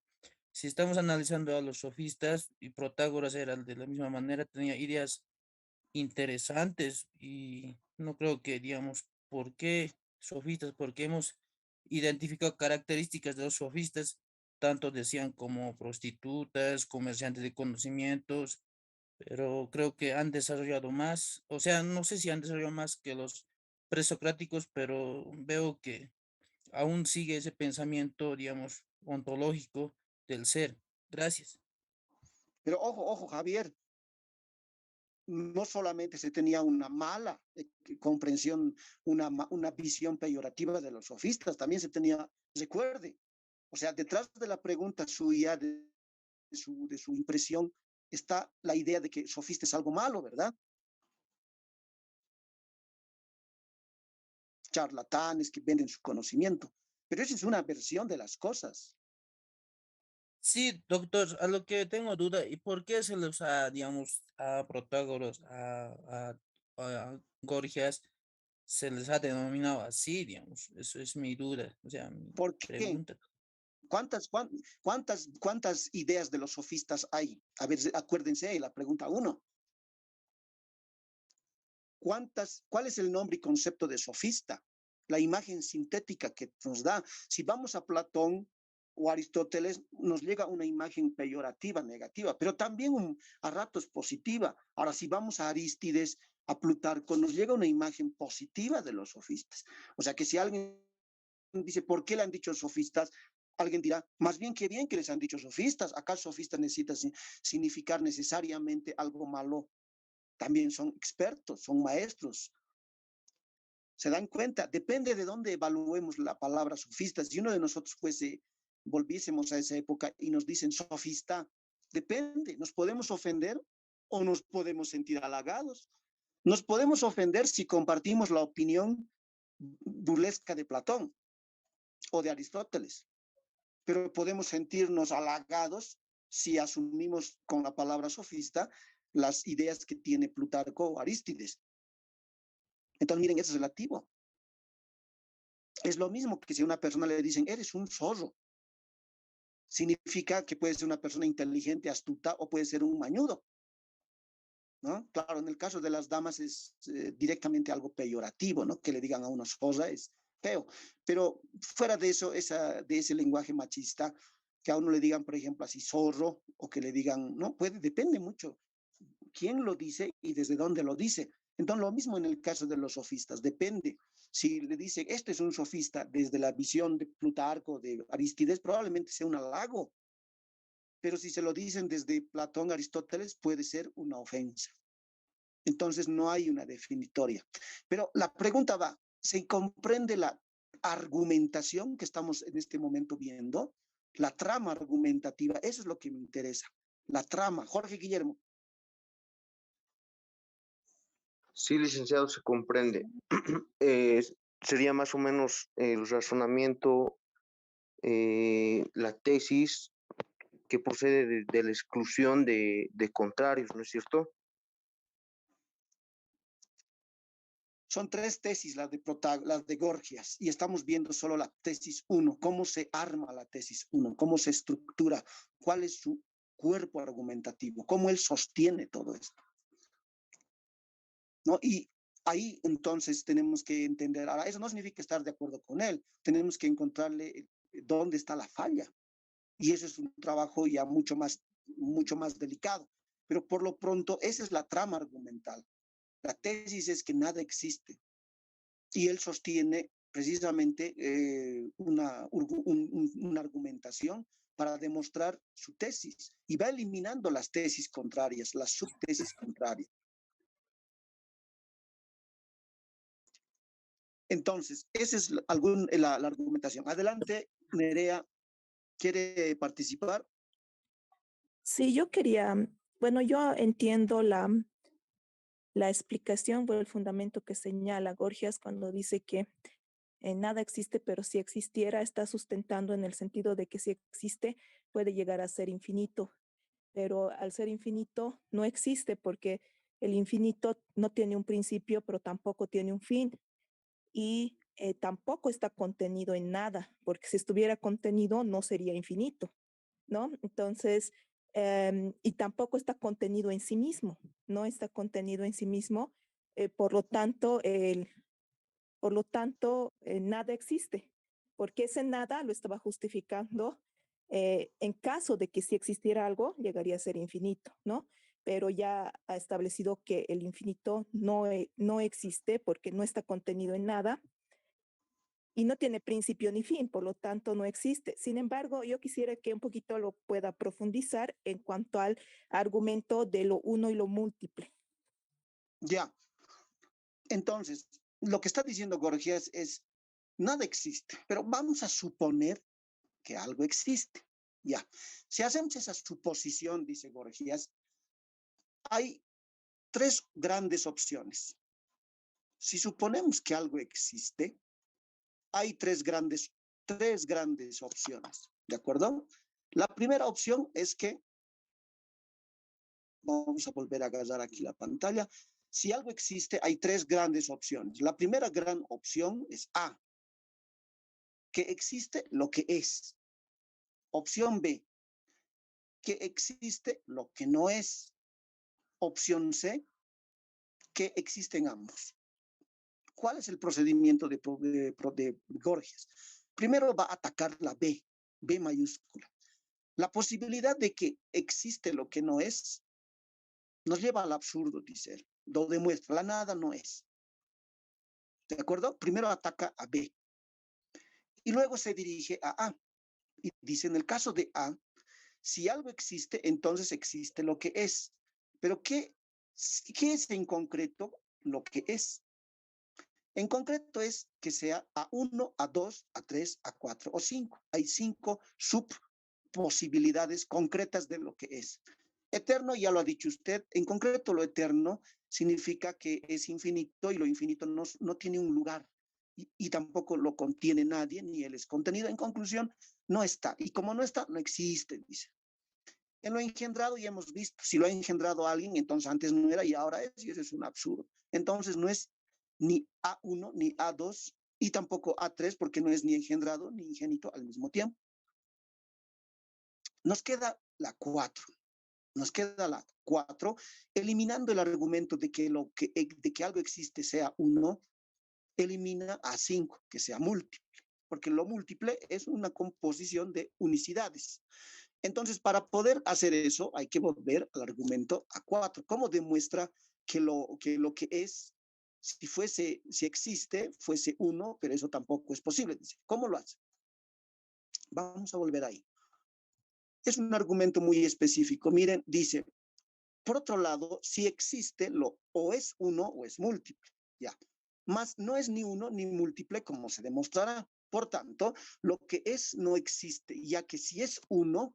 Speaker 3: si estamos analizando a los sofistas y Protágoras era de la misma manera, tenía ideas interesantes y no creo que, digamos, ¿por qué sofistas? Porque hemos identificado características de los sofistas, tanto decían como prostitutas, comerciantes de conocimientos, pero creo que han desarrollado más, o sea, no sé si han desarrollado más que los presocráticos, pero veo que aún sigue ese pensamiento, digamos, ontológico del ser. Gracias.
Speaker 2: Pero ojo, ojo, Javier, no solamente se tenía una mala comprensión, una visión peyorativa de los sofistas, también se tenía, recuerde, o sea, detrás de la pregunta suya, de su impresión, está la idea de que sofista es algo malo, ¿verdad? Charlatanes que venden su conocimiento. Pero esa es una versión de las cosas.
Speaker 3: Sí, doctor, a lo que tengo duda, ¿y por qué se les usa, digamos, a Protágoras, a Gorgias, se les ha denominado así, digamos? Eso es mi duda, o sea, mi
Speaker 2: ¿Por qué?
Speaker 3: pregunta.
Speaker 2: ¿Cuántas ideas de los sofistas hay? A ver, acuérdense, la pregunta uno. ¿Cuál es el nombre y concepto de sofista? La imagen sintética que nos da. Si vamos a Platón o Aristóteles, nos llega una imagen peyorativa, negativa, pero también a ratos positiva. Ahora, si vamos a Arístides, a Plutarco, nos llega una imagen positiva de los sofistas. O sea que si alguien dice, ¿por qué le han dicho sofistas? Alguien dirá, más bien qué bien que les han dicho sofistas. Acá sofista necesita significar necesariamente algo malo. También son expertos, son maestros. ¿Se dan cuenta? Depende de dónde evaluemos la palabra sofista. Si uno de nosotros volviésemos a esa época y nos dicen sofista, depende. ¿Nos podemos ofender o nos podemos sentir halagados? Nos podemos ofender si compartimos la opinión burlesca de Platón o de Aristóteles, pero podemos sentirnos halagados si asumimos con la palabra sofista las ideas que tiene Plutarco o Arístides. Entonces, miren, eso es relativo. Es lo mismo que si a una persona le dicen, eres un zorro. Significa que puede ser una persona inteligente, astuta, o puede ser un mañudo, ¿no? Claro, en el caso de las damas es directamente algo peyorativo, ¿no? Que le digan a una zorra es feo. Pero fuera de eso, de ese lenguaje machista, que a uno le digan, por ejemplo, así zorro, o que le digan, no, depende mucho quién lo dice y desde dónde lo dice. Entonces, lo mismo en el caso de los sofistas, depende. Si le dicen, este es un sofista desde la visión de Plutarco, de Aristides, probablemente sea un halago. Pero si se lo dicen desde Platón, Aristóteles, puede ser una ofensa. Entonces, no hay una definitoria. Pero la pregunta va, ¿se comprende la argumentación que estamos en este momento viendo? La trama argumentativa, eso es lo que me interesa. La trama. Jorge Guillermo.
Speaker 4: Sí, licenciado, se comprende. Eh, Sería más o menos el razonamiento, la tesis que procede de la exclusión de contrarios, ¿no es cierto?
Speaker 2: Son tres tesis las de Gorgias y estamos viendo solo la tesis 1, cómo se arma la tesis 1, cómo se estructura, cuál es su cuerpo argumentativo, cómo él sostiene todo esto, ¿no? Y ahí entonces tenemos que entender, ahora eso no significa estar de acuerdo con él, tenemos que encontrarle dónde está la falla y eso es un trabajo ya mucho más delicado, pero por lo pronto esa es la trama argumental. La tesis es que nada existe, y él sostiene precisamente una argumentación para demostrar su tesis y va eliminando las tesis contrarias, las subtesis contrarias. Entonces, esa es la argumentación. Adelante, Nerea, ¿quiere participar?
Speaker 5: Sí, yo quería, bueno, yo entiendo la explicación o el fundamento que señala Gorgias cuando dice que nada existe, pero si existiera, está sustentando en el sentido de que si existe, puede llegar a ser infinito, pero al ser infinito no existe porque el infinito no tiene un principio, pero tampoco tiene un fin y tampoco está contenido en nada, porque si estuviera contenido no sería infinito, ¿no? Entonces, y tampoco está contenido en sí mismo, no está contenido en sí mismo, por lo tanto, nada existe, porque ese nada lo estaba justificando en caso de que si existiera algo, llegaría a ser infinito, ¿no? Pero ya ha establecido que el infinito no existe porque no está contenido en nada y no tiene principio ni fin, por lo tanto no existe. Sin embargo, yo quisiera que un poquito lo pueda profundizar en cuanto al argumento de lo uno y lo múltiple.
Speaker 2: Ya, entonces, lo que está diciendo Gorgias es, nada existe, pero vamos a suponer que algo existe. Ya, si hacemos esa suposición, dice Gorgias, hay tres grandes opciones. Si suponemos que algo existe, hay tres grandes opciones, ¿de acuerdo? La primera opción es que, vamos a volver a agarrar aquí la pantalla, si algo existe, hay tres grandes opciones. La primera gran opción es A, que existe lo que es. Opción B, que existe lo que no es. Opción C, que existen ambos. ¿Cuál es el procedimiento de Gorgias? Primero va a atacar la B, B mayúscula. La posibilidad de que existe lo que no es nos lleva al absurdo, dice él. Lo demuestra, la nada no es. ¿De acuerdo? Primero ataca a B y luego se dirige a A. Y dice, en el caso de A, si algo existe, entonces existe lo que es. Pero ¿qué es en concreto lo que es? En concreto es que sea A1, A2, A3, A4 o 5. Hay 5 subposibilidades concretas de lo que es. Eterno, ya lo ha dicho usted, en concreto lo eterno significa que es infinito y lo infinito no tiene un lugar y tampoco lo contiene nadie, ni él es contenido. En conclusión, no está. Y como no está, no existe, dice. En lo engendrado ya hemos visto, si lo ha engendrado alguien, entonces antes no era y ahora es, y eso es un absurdo. Entonces no es ni A1 ni A2 y tampoco A3 porque no es ni engendrado ni ingénito al mismo tiempo. Nos queda la 4. Nos queda la 4, eliminando el argumento de que algo existe sea 1, elimina a 5, que sea múltiple, porque lo múltiple es una composición de unicidades. Entonces, para poder hacer eso, hay que volver al argumento A4. ¿Cómo demuestra que lo que es, si existe, fuese 1, pero eso tampoco es posible? Dice, ¿cómo lo hace? Vamos a volver ahí. Es un argumento muy específico. Miren, dice, por otro lado, si existe, o es 1 o es múltiple, ya. Más no es ni 1 ni múltiple, como se demostrará. Por tanto, lo que es no existe, ya que si es 1,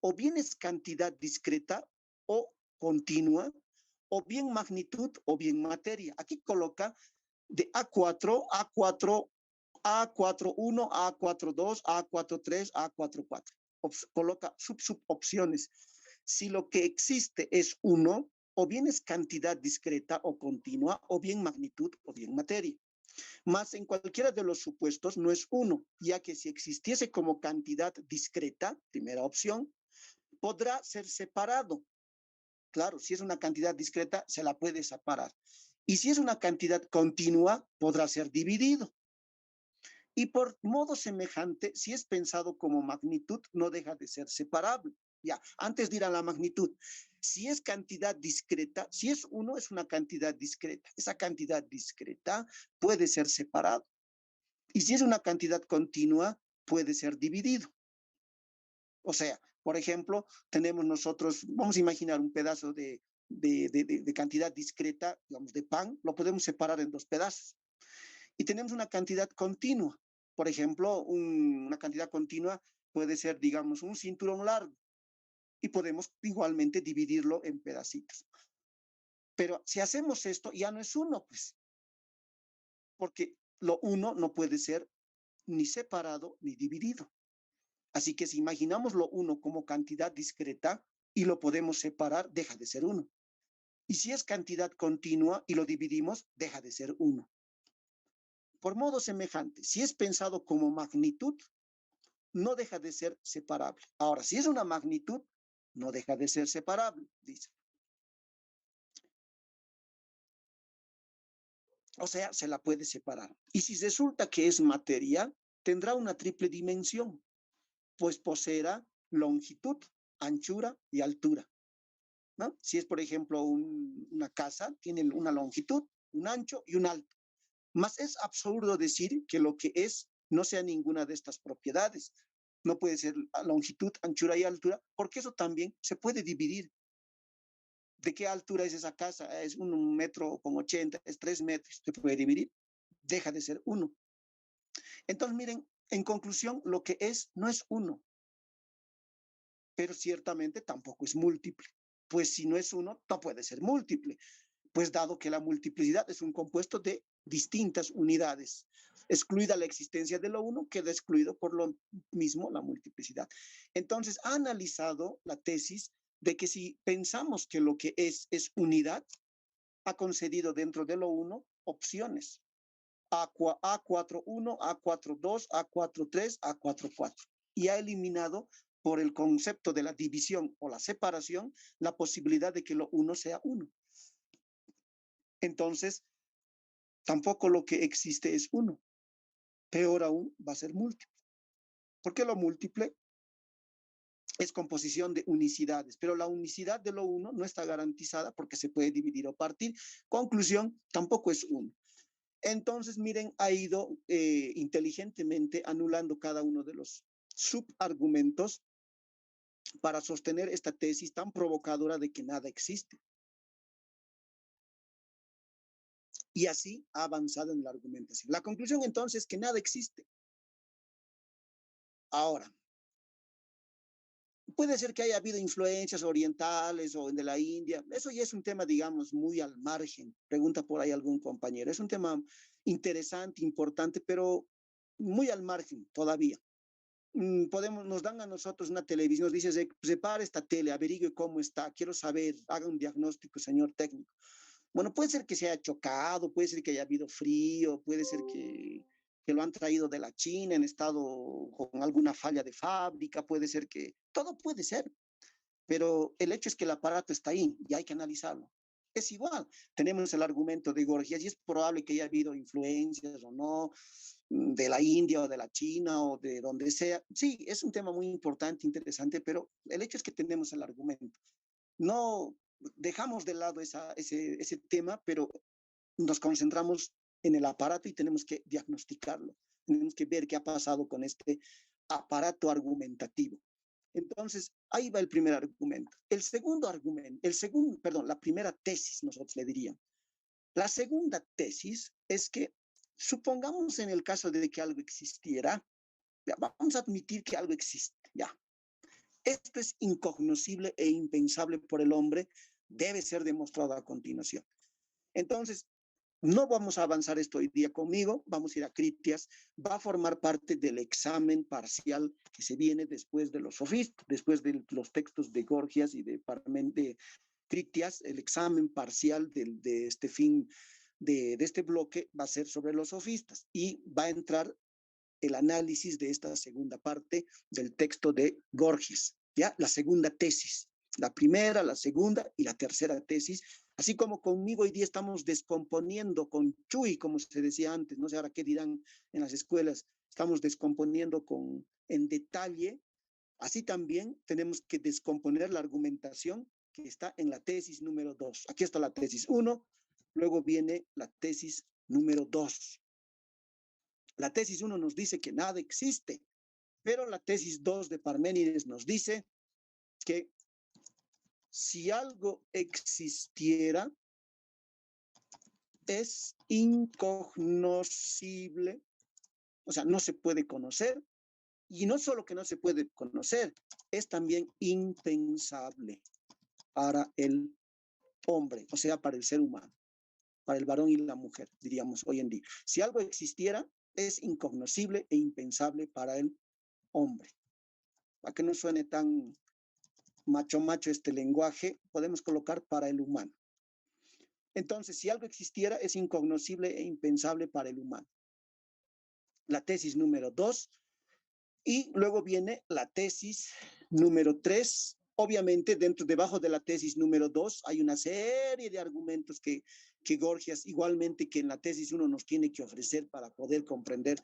Speaker 2: o bien es cantidad discreta o continua, o bien magnitud o bien materia. Aquí coloca de A4, A4, A41, A42, A43, A44. Coloca subopciones. Si lo que existe es 1, o bien es cantidad discreta o continua, o bien magnitud o bien materia. Más en cualquiera de los supuestos no es 1, ya que si existiese como cantidad discreta, primera opción, podrá ser separado. Claro, si es una cantidad discreta, se la puede separar. Y si es una cantidad continua, podrá ser dividido. Y por modo semejante, si es pensado como magnitud, no deja de ser separable. Ya, antes de ir a la magnitud, si es cantidad discreta, si es 1, es una cantidad discreta. Esa cantidad discreta puede ser separada. Y si es una cantidad continua, puede ser dividido. O sea, por ejemplo, tenemos nosotros, vamos a imaginar un pedazo de cantidad discreta, digamos, de pan, lo podemos separar en 2 pedazos. Y tenemos una cantidad continua. Por ejemplo, una cantidad continua puede ser, digamos, un cinturón largo y podemos igualmente dividirlo en pedacitos. Pero si hacemos esto, ya no es uno, pues, porque lo uno no puede ser ni separado ni dividido. Así que si imaginamos lo uno como cantidad discreta y lo podemos separar, deja de ser uno. Y si es cantidad continua y lo dividimos, deja de ser uno. Por modo semejante, si es pensado como magnitud, no deja de ser separable. Ahora, si es una magnitud, no deja de ser separable, dice. O sea, se la puede separar. Y si resulta que es materia, tendrá una triple dimensión, pues poseerá longitud, anchura y altura, ¿no? Si es, por ejemplo, una casa, tiene una longitud, un ancho y un alto. Más es absurdo decir que lo que es no sea ninguna de estas propiedades. No puede ser longitud, anchura y altura, porque eso también se puede dividir. ¿De qué altura es esa casa? Es 1,80 m, es 3 metros. ¿Se puede dividir? Deja de ser uno. Entonces, miren, en conclusión, lo que es no es uno, pero ciertamente tampoco es múltiple. Pues si no es uno, no puede ser múltiple. Pues dado que la multiplicidad es un compuesto de distintas unidades, excluida la existencia de lo uno, queda excluido por lo mismo la multiplicidad. Entonces, ha analizado la tesis de que si pensamos que lo que es unidad, ha concedido dentro de lo uno opciones. A41, A42, A43, A44. Y ha eliminado por el concepto de la división o la separación la posibilidad de que lo uno sea uno. Entonces, tampoco lo que existe es uno. Peor aún, va a ser múltiple. Porque lo múltiple es composición de unicidades, pero la unicidad de lo uno no está garantizada porque se puede dividir o partir. Conclusión, tampoco es uno. Entonces, miren, ha ido inteligentemente anulando cada uno de los subargumentos para sostener esta tesis tan provocadora de que nada existe. Y así ha avanzado en la argumentación. La conclusión entonces es que nada existe. Ahora, puede ser que haya habido influencias orientales o de la India. Eso ya es un tema, digamos, muy al margen. Pregunta por ahí algún compañero. Es un tema interesante, importante, pero muy al margen todavía. Nos dan a nosotros una televisión, nos dice, separe esta tele, averigüe cómo está, quiero saber, haga un diagnóstico, señor técnico. Bueno, puede ser que se haya chocado, puede ser que haya habido frío, puede ser que lo han traído de la China en estado con alguna falla de fábrica, puede ser que, todo puede ser, pero el hecho es que el aparato está ahí y hay que analizarlo. Es igual, tenemos el argumento de Gorgias y es probable que haya habido influencias o no, de la India o de la China o de donde sea. Sí, es un tema muy importante, interesante, pero el hecho es que tenemos el argumento. No dejamos de lado ese tema, pero nos concentramos en el aparato y tenemos que diagnosticarlo. Tenemos que ver qué ha pasado con este aparato argumentativo. Entonces, ahí va el primer argumento. El segundo argumento, la primera tesis, nosotros le diríamos. La segunda tesis es que supongamos en el caso de que algo existiera, ya, vamos a admitir que algo existe, ya. Esto es incognoscible e impensable por el hombre, debe ser demostrado a continuación. Entonces, no vamos a avanzar esto hoy día conmigo, vamos a ir a Critias, va a formar parte del examen parcial que se viene después de los sofistas, después de los textos de Gorgias y de Critias, el examen parcial de este fin de este bloque va a ser sobre los sofistas y va a entrar el análisis de esta segunda parte del texto de Gorgias, ¿ya? La segunda tesis, la primera, la segunda y la tercera tesis, así como conmigo hoy día estamos descomponiendo con Chuy, como se decía antes, no sé ahora qué dirán en las escuelas, estamos descomponiendo en detalle, así también tenemos que descomponer la argumentación que está en la tesis número 2. Aquí está la tesis 1, luego viene la tesis número 2. La tesis 1 nos dice que nada existe, pero la tesis 2 de Parménides nos dice que si algo existiera, es incognoscible, o sea, no se puede conocer, y no solo que no se puede conocer, es también impensable para el hombre, o sea, para el ser humano, para el varón y la mujer, diríamos hoy en día. Si algo existiera, es incognoscible e impensable para el hombre. Para que no suene tan macho este lenguaje, podemos colocar para el humano. Entonces, si algo existiera, es incognoscible e impensable para el humano. La tesis número 2. Y luego viene la tesis número 3. Obviamente, debajo de la tesis número 2 hay una serie de argumentos que Gorgias, igualmente que en la tesis 1, nos tiene que ofrecer para poder comprender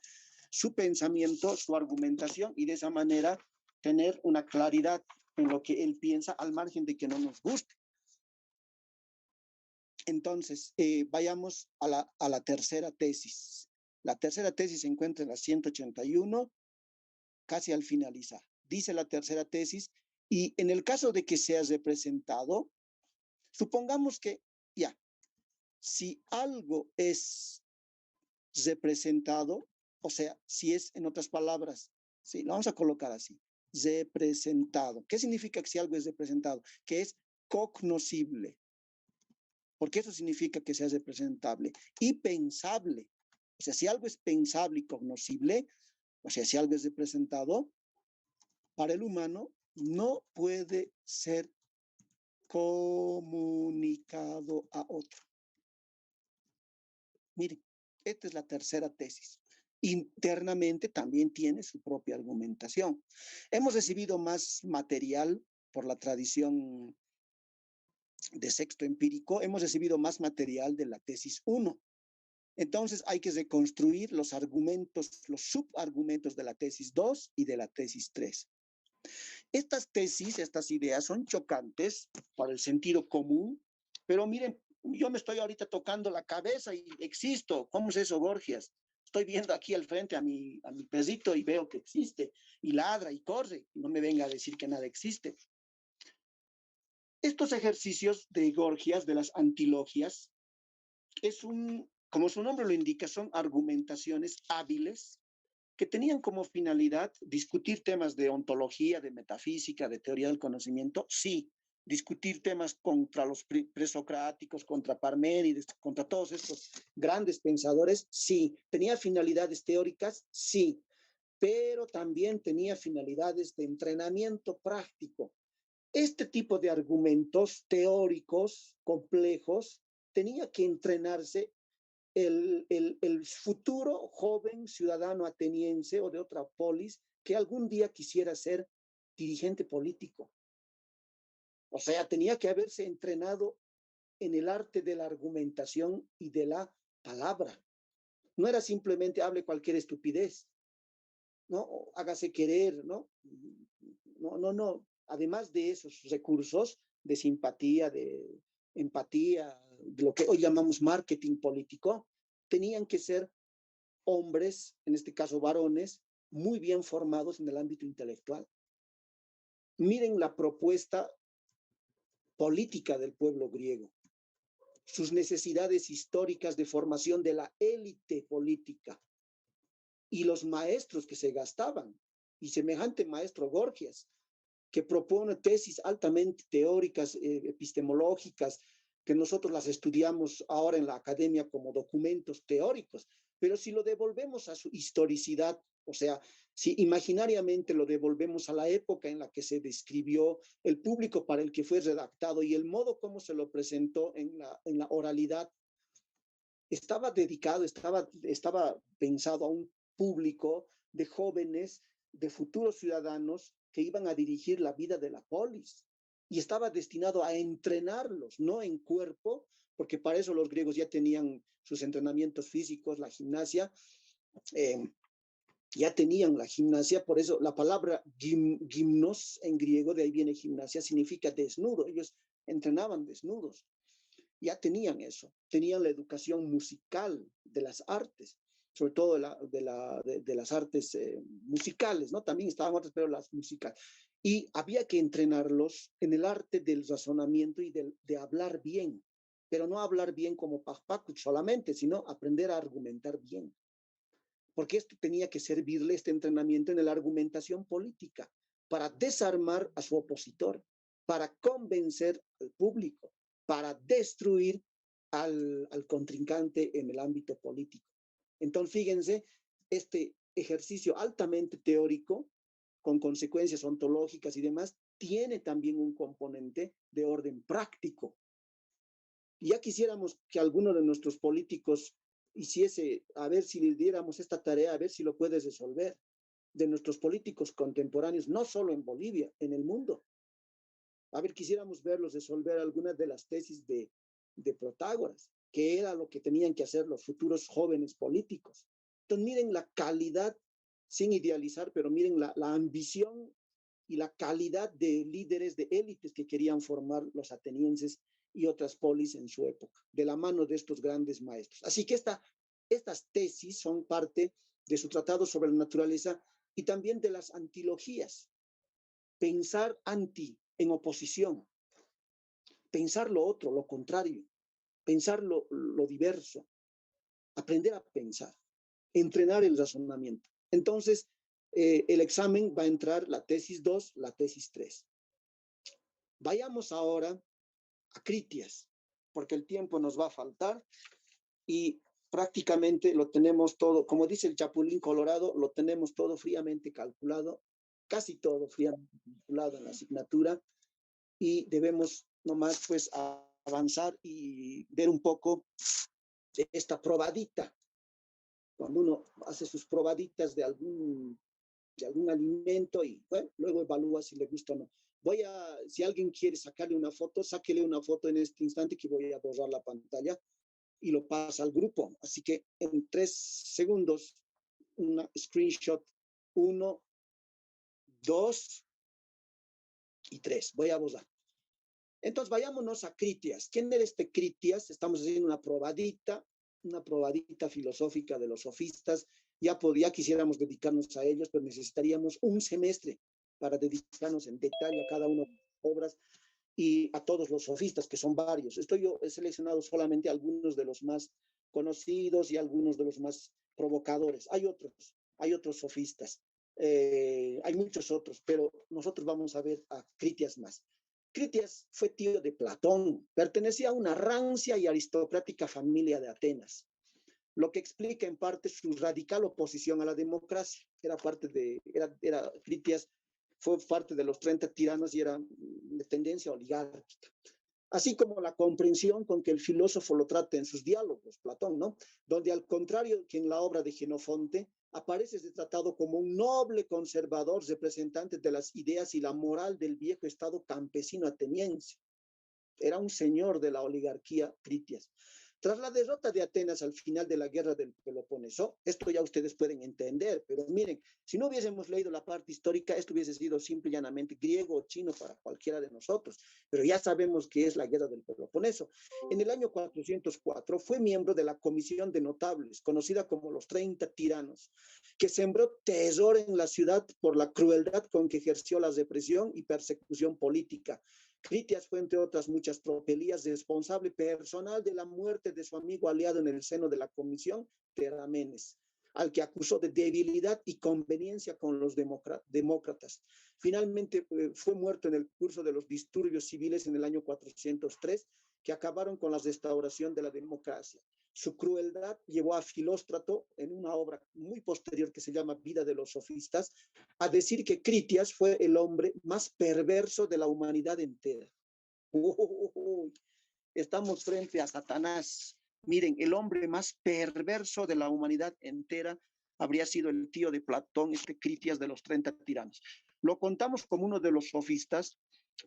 Speaker 2: su pensamiento, su argumentación, y de esa manera tener una claridad en lo que él piensa, al margen de que no nos guste. Entonces, vayamos a la tercera tesis. La tercera tesis se encuentra en la 181, casi al finalizar. Dice la tercera tesis, y en el caso de que seas representado, supongamos que, ya, si algo es representado, o sea, si es, en otras palabras, sí, lo vamos a colocar así, representado. ¿Qué significa que si algo es representado? Que es cognoscible, porque eso significa que sea representable, y pensable. O sea, si algo es pensable y cognoscible, o sea, si algo es representado, para el humano no puede ser comunicado a otro. Miren, esta es la tercera tesis. Internamente también tiene su propia argumentación. Hemos recibido más material por la tradición de sexto empírico, hemos recibido más material de la tesis 1. Entonces hay que reconstruir los argumentos, los subargumentos de la tesis 2 y de la tesis 3. Estas tesis, estas ideas son chocantes para el sentido común, pero miren, yo me estoy ahorita tocando la cabeza y existo. ¿Cómo es eso, Gorgias? Estoy viendo aquí al frente a mi perrito y veo que existe, y ladra y corre, y no me venga a decir que nada existe. Estos ejercicios de Gorgias, de las antilogias, como su nombre lo indica, son argumentaciones hábiles que tenían como finalidad discutir temas de ontología, de metafísica, de teoría del conocimiento, sí. Discutir temas contra los presocráticos, contra Parménides, contra todos estos grandes pensadores, sí. Tenía finalidades teóricas, sí. Pero también tenía finalidades de entrenamiento práctico. Este tipo de argumentos teóricos complejos tenía que entrenarse el futuro joven ciudadano ateniense o de otra polis que algún día quisiera ser dirigente político. O sea, tenía que haberse entrenado en el arte de la argumentación y de la palabra. No era simplemente hable cualquier estupidez, ¿no? O hágase querer, ¿no? No. Además de esos recursos de simpatía, de empatía, de lo que hoy llamamos marketing político, tenían que ser hombres, en este caso varones, muy bien formados en el ámbito intelectual. Miren la propuesta política del pueblo griego, sus necesidades históricas de formación de la élite política y los maestros que se gastaban, y semejante maestro Gorgias, que propone tesis altamente teóricas, epistemológicas, que nosotros las estudiamos ahora en la academia como documentos teóricos, pero si lo devolvemos a su historicidad, o sea, si imaginariamente lo devolvemos a la época en la que se describió, el público para el que fue redactado y el modo como se lo presentó en la oralidad, estaba dedicado, estaba pensado a un público de jóvenes, de futuros ciudadanos que iban a dirigir la vida de la polis, y estaba destinado a entrenarlos, no en cuerpo, porque para eso los griegos ya tenían sus entrenamientos físicos, la gimnasia, ya tenían la gimnasia, por eso la palabra gimnos en griego, de ahí viene gimnasia, significa desnudo, ellos entrenaban desnudos. Ya tenían eso, tenían la educación musical de las artes, sobre todo de las artes musicales, ¿no? También estaban otras, pero las musicales. Y había que entrenarlos en el arte del razonamiento y de hablar bien, pero no hablar bien como pajpacuch solamente, sino aprender a argumentar bien. Porque esto tenía que servirle, este entrenamiento, en la argumentación política, para desarmar a su opositor, para convencer al público. para destruir al contrincante en el ámbito político. Entonces, fíjense, este ejercicio altamente teórico, con consecuencias ontológicas y demás, tiene también un componente de orden práctico. Ya quisiéramos que alguno de nuestros políticos hiciese, a ver si le diéramos esta tarea, a ver si lo puedes resolver, de nuestros políticos contemporáneos, no solo en Bolivia, en el mundo. A ver, quisiéramos verlos resolver algunas de las tesis de Protágoras, que era lo que tenían que hacer los futuros jóvenes políticos. Entonces, miren la calidad, sin idealizar, pero miren la ambición y la calidad de líderes de élites que querían formar los atenienses y otras polis en su época, de la mano de estos grandes maestros. Así que estas tesis son parte de su tratado sobre la naturaleza y también de las antilogías. Pensar anti, en oposición, pensar lo otro, lo contrario, pensar lo diverso, aprender a pensar, entrenar el razonamiento. Entonces, el examen va a entrar la tesis 2, la tesis 3. Vayamos ahora a Critias, porque el tiempo nos va a faltar y prácticamente lo tenemos todo, como dice el Chapulín Colorado, lo tenemos todo fríamente calculado, casi todo fríamente calculado en la asignatura, y debemos nomás pues avanzar y ver un poco de esta probadita. Cuando uno hace sus probaditas de algún alimento y bueno, luego evalúa si le gusta o no. Si alguien quiere sacarle una foto, sáquele una foto en este instante que voy a borrar la pantalla y lo pasa al grupo. Así que en 3 segundos, una screenshot, 1, 2 y 3. Voy a borrar. Entonces, vayámonos a Critias. ¿Quién era este Critias? Estamos haciendo una probadita filosófica de los sofistas. Ya quisiéramos dedicarnos a ellos, pero necesitaríamos un semestre para dedicarnos en detalle a cada una de las obras y a todos los sofistas, que son varios. Yo he seleccionado solamente algunos de los más conocidos y algunos de los más provocadores. Hay otros sofistas, hay muchos otros, pero nosotros vamos a ver a Critias más. Critias fue tío de Platón, pertenecía a una rancia y aristocrática familia de Atenas, lo que explica en parte su radical oposición a la democracia. Critias fue parte de los 30 tiranos y era de tendencia oligárquica. Así como la comprensión con que el filósofo lo trata en sus diálogos, Platón, ¿no? Donde al contrario que en la obra de Jenofonte, aparece retratado como un noble conservador representante de las ideas y la moral del viejo estado campesino ateniense. Era un señor de la oligarquía Critias. Tras la derrota de Atenas al final de la guerra del Peloponeso, esto ya ustedes pueden entender, pero miren, si no hubiésemos leído la parte histórica, esto hubiese sido simple y llanamente griego o chino para cualquiera de nosotros, pero ya sabemos que es la guerra del Peloponeso. En el año 404 fue miembro de la Comisión de Notables, conocida como los 30 tiranos, que sembró terror en la ciudad por la crueldad con que ejerció la represión y persecución política. Critias fue, entre otras muchas tropelías, responsable personal de la muerte de su amigo aliado en el seno de la comisión, Teramenes, al que acusó de debilidad y conveniencia con los demócratas. Finalmente fue muerto en el curso de los disturbios civiles en el año 403, que acabaron con la restauración de la democracia. Su crueldad llevó a Filóstrato, en una obra muy posterior que se llama Vida de los Sofistas, a decir que Critias fue el hombre más perverso de la humanidad entera. Estamos frente a Satanás. Miren, el hombre más perverso de la humanidad entera habría sido el tío de Platón, este Critias de los 30 tiranos. Lo contamos como uno de los sofistas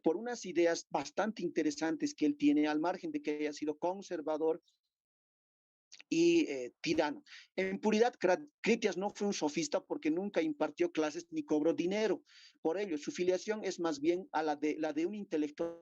Speaker 2: por unas ideas bastante interesantes que él tiene, al margen de que haya sido conservador y tirano. En puridad, Critias no fue un sofista porque nunca impartió clases ni cobró dinero. Por ello, su filiación es más bien a la de un intelectual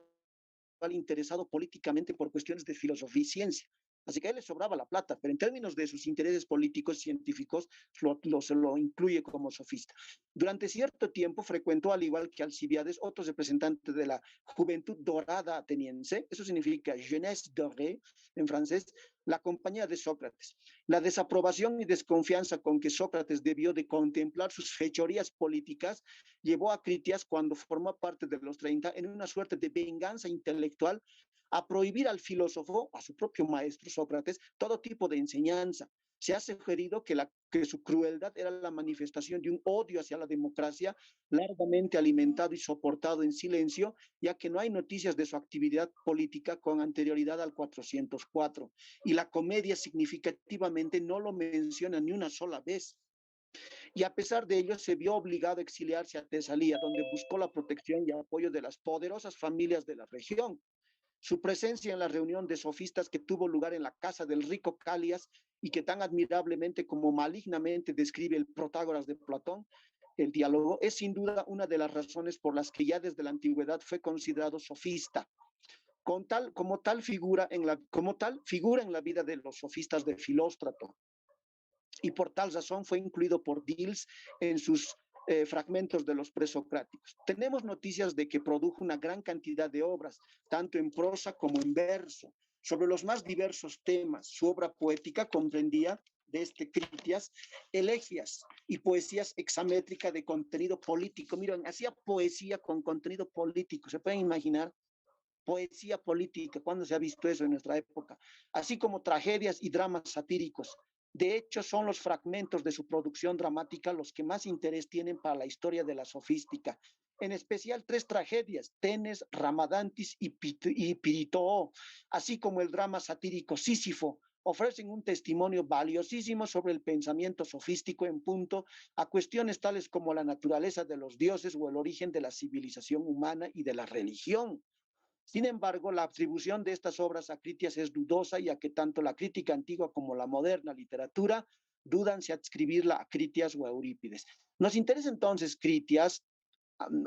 Speaker 2: interesado políticamente por cuestiones de filosofía y ciencia. Así que a él le sobraba la plata, pero en términos de sus intereses políticos científicos se lo incluye como sofista. Durante cierto tiempo frecuentó, al igual que Alcibiades, otros representantes de la juventud dorada ateniense, eso significa jeunesse dorée en francés, la compañía de Sócrates. La desaprobación y desconfianza con que Sócrates debió de contemplar sus fechorías políticas llevó a Critias, cuando formó parte de los 30, en una suerte de venganza intelectual, a prohibir al filósofo, a su propio maestro Sócrates, todo tipo de enseñanza. Se ha sugerido que su crueldad era la manifestación de un odio hacia la democracia largamente alimentado y soportado en silencio, ya que no hay noticias de su actividad política con anterioridad al 404. Y la comedia significativamente no lo menciona ni una sola vez. Y a pesar de ello, se vio obligado a exiliarse a Tesalía, donde buscó la protección y apoyo de las poderosas familias de la región. Su presencia en la reunión de sofistas que tuvo lugar en la casa del rico Calias y que tan admirablemente como malignamente describe el Protágoras de Platón, el diálogo, es sin duda una de las razones por las que ya desde la antigüedad fue considerado sofista. Como tal figura en la vida de los sofistas de Filóstrato, y por tal razón fue incluido por Diels en sus fragmentos de los presocráticos. Tenemos noticias de que produjo una gran cantidad de obras, tanto en prosa como en verso, sobre los más diversos temas. Su obra poética comprendía, desde Critias, elegías y poesías hexamétricas de contenido político. Miren, hacía poesía con contenido político, ¿se pueden imaginar? Poesía política, ¿cuándo se ha visto eso en nuestra época? Así como tragedias y dramas satíricos. De hecho, son los fragmentos de su producción dramática los que más interés tienen para la historia de la sofística. En especial tres tragedias, Tenes, Ramadantis y Piritoo, así como el drama satírico Sísifo, ofrecen un testimonio valiosísimo sobre el pensamiento sofístico en punto a cuestiones tales como la naturaleza de los dioses o el origen de la civilización humana y de la religión. Sin embargo, la atribución de estas obras a Critias es dudosa, ya que tanto la crítica antigua como la moderna literatura dudan si adscribirla a Critias o a Eurípides. Nos interesa entonces Critias,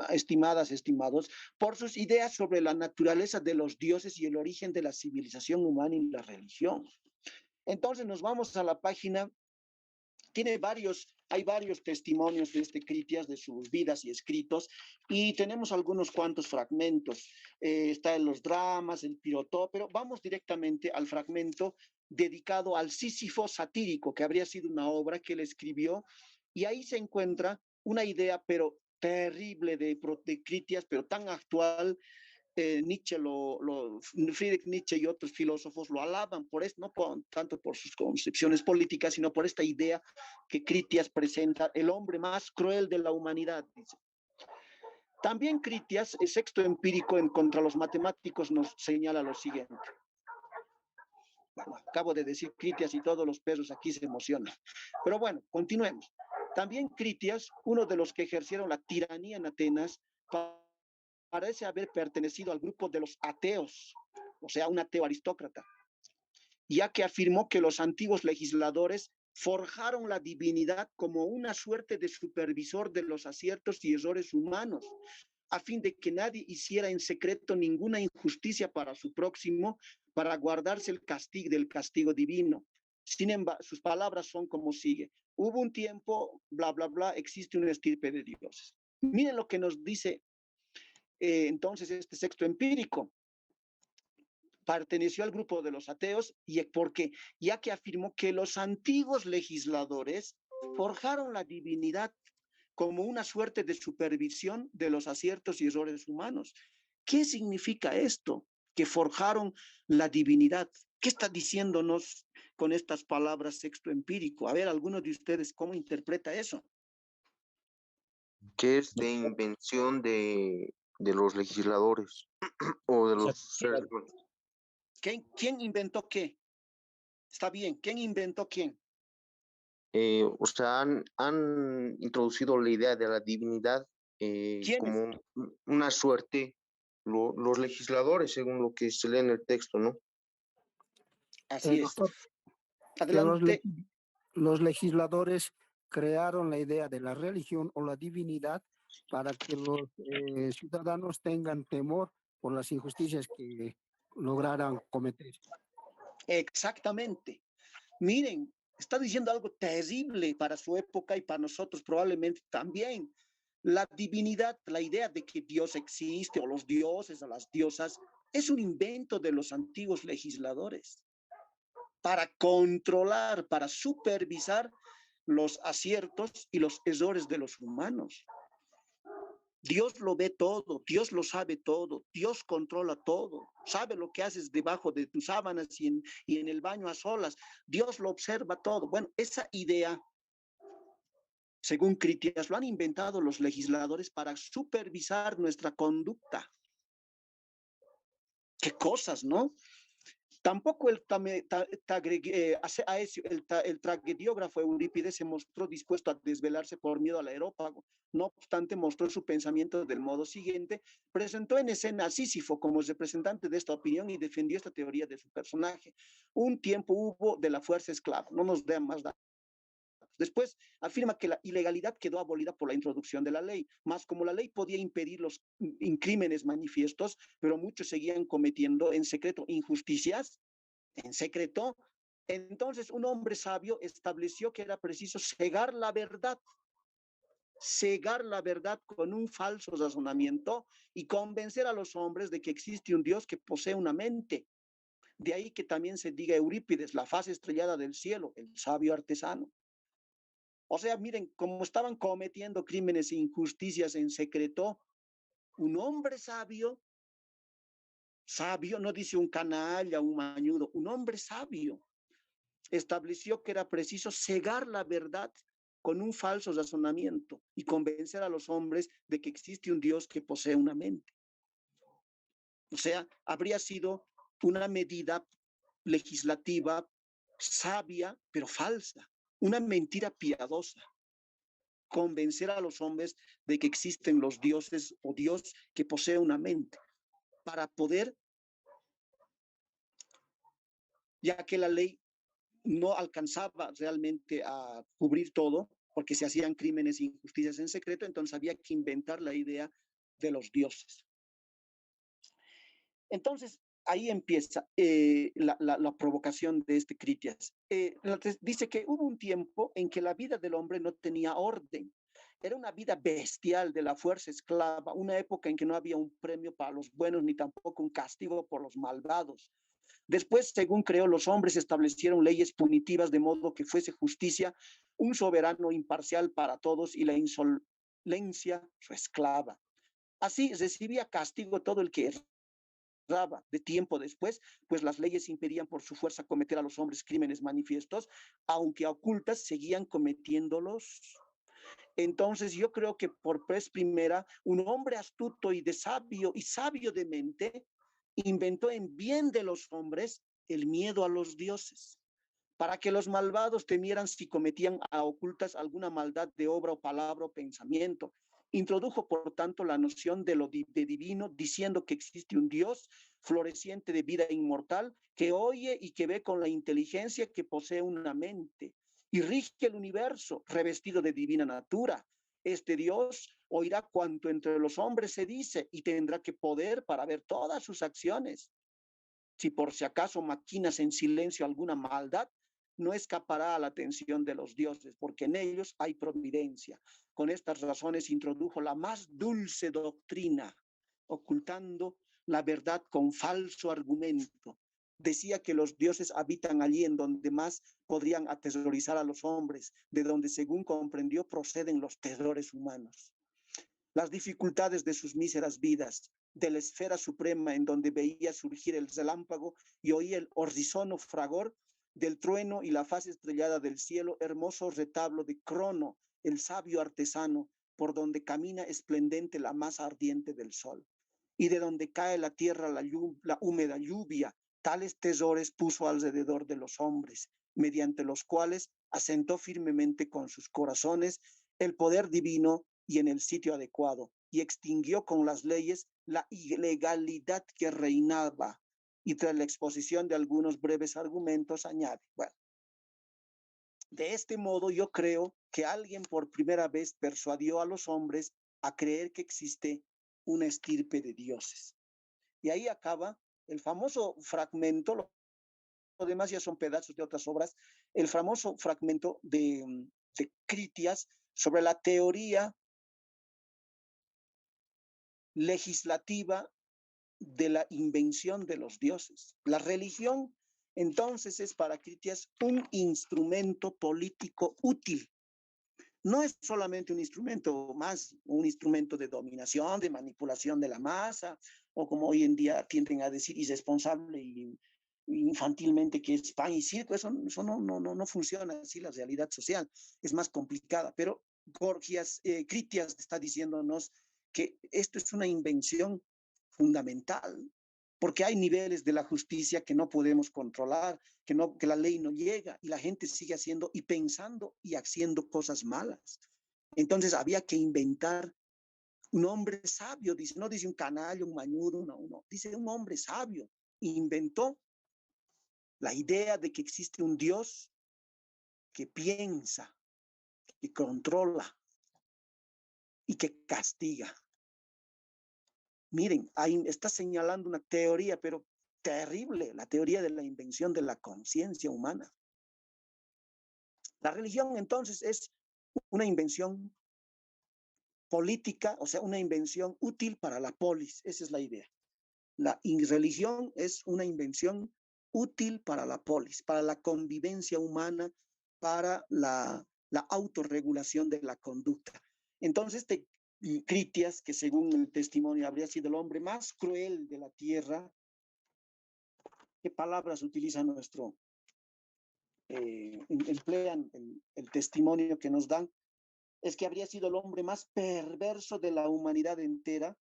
Speaker 2: estimadas, estimados, por sus ideas sobre la naturaleza de los dioses y el origen de la civilización humana y la religión. Entonces nos vamos a la página. Hay varios testimonios de Critias, de sus vidas y escritos, y tenemos algunos cuantos fragmentos. Está en los dramas, el Pirotó, pero vamos directamente al fragmento dedicado al Sísifo satírico, que habría sido una obra que él escribió, y ahí se encuentra una idea, pero terrible de Critias, pero tan actual. Friedrich Nietzsche y otros filósofos lo alaban por esto, no tanto por sus concepciones políticas, sino por esta idea que Critias presenta, el hombre más cruel de la humanidad, dice. También Critias, el sexto empírico en contra los matemáticos, nos señala lo siguiente. Bueno, acabo de decir Critias y todos los perros aquí se emocionan. Pero bueno, continuemos. También Critias, uno de los que ejercieron la tiranía en Atenas, parece haber pertenecido al grupo de los ateos, o sea, un ateo aristócrata, ya que afirmó que los antiguos legisladores forjaron la divinidad como una suerte de supervisor de los aciertos y errores humanos, a fin de que nadie hiciera en secreto ninguna injusticia para su próximo, para guardarse del castigo divino. Sin embargo, sus palabras son como sigue: hubo un tiempo, bla, bla, bla, existe una estirpe de dioses. Miren lo que nos dice entonces este sexto empírico. Perteneció al grupo de los ateos, y porque ya que afirmó que los antiguos legisladores forjaron la divinidad como una suerte de supervisión de los aciertos y errores humanos. ¿Qué significa esto? Que forjaron la divinidad. ¿Qué está diciéndonos con estas palabras sexto empírico? A ver, algunos de ustedes, ¿cómo interpreta eso?
Speaker 4: Que es de invención de los legisladores o de los seres humanos.
Speaker 2: ¿Quién inventó qué? Está bien, ¿quién inventó quién?
Speaker 4: O sea, han introducido la idea de la divinidad
Speaker 2: ¿Quiénes?
Speaker 4: como una suerte, los legisladores, según lo que se lee en el texto, ¿no?
Speaker 2: Así es.
Speaker 6: Doctor, que
Speaker 2: Adelante.
Speaker 6: los legisladores crearon la idea de la religión o la divinidad para que los ciudadanos tengan temor por las injusticias que lograran cometer.
Speaker 2: Exactamente. Miren, está diciendo algo terrible para su época y para nosotros probablemente también. La divinidad, la idea de que Dios existe, o los dioses o las diosas, es un invento de los antiguos legisladores para controlar, para supervisar los aciertos y los errores de los humanos. Dios lo ve todo, Dios lo sabe todo, Dios controla todo, sabe lo que haces debajo de tus sábanas y en el baño a solas, Dios lo observa todo. Bueno, esa idea, según Critias, lo han inventado los legisladores para supervisar nuestra conducta. Qué cosas, ¿no? Tampoco el tragediógrafo Eurípides se mostró dispuesto a desvelarse por miedo al aerópago. No obstante, mostró su pensamiento del modo siguiente, presentó en escena a Sísifo como representante de esta opinión y defendió esta teoría de su personaje. Un tiempo hubo de la fuerza esclava, no nos den más datos. Después afirma que la ilegalidad quedó abolida por la introducción de la ley, más como la ley podía impedir los crímenes manifiestos, pero muchos seguían cometiendo en secreto injusticias, en secreto, entonces un hombre sabio estableció que era preciso cegar la verdad con un falso razonamiento y convencer a los hombres de que existe un Dios que posee una mente. De ahí que también se diga Eurípides, la faz estrellada del cielo, el sabio artesano. O sea, miren, como estaban cometiendo crímenes e injusticias en secreto, un hombre sabio, no dice un canalla, un mañudo, un hombre sabio, estableció que era preciso cegar la verdad con un falso razonamiento y convencer a los hombres de que existe un Dios que posee una mente. O sea, habría sido una medida legislativa sabia, pero falsa, una mentira piadosa. Convencer a los hombres de que existen los dioses o Dios que posee una mente para poder, ya que la ley no alcanzaba realmente a cubrir todo, porque se hacían crímenes e injusticias en secreto, entonces había que inventar la idea de los dioses. Entonces, ahí empieza la provocación de este Critias. Dice que hubo un tiempo en que la vida del hombre no tenía orden. Era una vida bestial de la fuerza esclava, una época en que no había un premio para los buenos ni tampoco un castigo por los malvados. Después, según creo, los hombres establecieron leyes punitivas de modo que fuese justicia, un soberano imparcial para todos y la insolencia su esclava. Así recibía castigo todo el que erraba. De tiempo después, pues las leyes impedían por su fuerza cometer a los hombres crímenes manifiestos, aunque a ocultas seguían cometiéndolos. Entonces yo creo que por vez primera, un hombre astuto y sabio de mente, inventó en bien de los hombres el miedo a los dioses, para que los malvados temieran si cometían a ocultas alguna maldad de obra o palabra o pensamiento. Introdujo, por tanto, la noción de lo de divino, diciendo que existe un Dios floreciente de vida inmortal, que oye y que ve con la inteligencia, que posee una mente y rige el universo revestido de divina natura. Este Dios oirá cuanto entre los hombres se dice y tendrá que poder para ver todas sus acciones. Si por si acaso maquinas en silencio alguna maldad, no escapará a la atención de los dioses, porque en ellos hay providencia. Con estas razones introdujo la más dulce doctrina, ocultando la verdad con falso argumento. Decía que los dioses habitan allí en donde más podrían atesorizar a los hombres, de donde, según comprendió, proceden los terrores humanos. Las dificultades de sus míseras vidas, de la esfera suprema en donde veía surgir el relámpago y oía el horrisono fragor del trueno y la faz estrellada del cielo, hermoso retablo de Crono, el sabio artesano, por donde camina esplendente la masa ardiente del sol, y de donde cae la tierra la húmeda lluvia, tales tesores puso alrededor de los hombres, mediante los cuales asentó firmemente con sus corazones el poder divino y en el sitio adecuado, y extinguió con las leyes la ilegalidad que reinaba, y tras la exposición de algunos breves argumentos añade, bueno, de este modo yo creo que alguien por primera vez persuadió a los hombres a creer que existe una estirpe de dioses. Y ahí acaba el famoso fragmento, lo demás ya son pedazos de otras obras, el famoso fragmento de Critias sobre la teoría legislativa de la invención de los dioses. La religión, entonces, es para Critias un instrumento político útil no es solamente un instrumento más, un instrumento de dominación, de manipulación de la masa, o como hoy en día tienden a decir irresponsable y infantilmente que es pan y circo. Eso no funciona así, la realidad social es más complicada, pero Critias está diciéndonos que esto es una invención fundamental, porque hay niveles de la justicia que no podemos controlar, que la ley no llega y la gente sigue haciendo y pensando y haciendo cosas malas. Entonces había que inventar un hombre sabio, dice, no dice un canallo, un mañudo, no, dice un hombre sabio. Inventó la idea de que existe un Dios que piensa, que controla y que castiga. Miren, ahí está señalando una teoría, pero terrible, la teoría de la invención de la conciencia humana. La religión entonces es una invención política, o sea, una invención útil para la polis, esa es la idea. La religión es una invención útil para la polis, para la convivencia humana, para la autorregulación de la conducta. Entonces, Critias, que según el testimonio habría sido el hombre más cruel de la tierra, ¿qué palabras utiliza emplean el testimonio que nos dan? Es que habría sido el hombre más perverso de la humanidad entera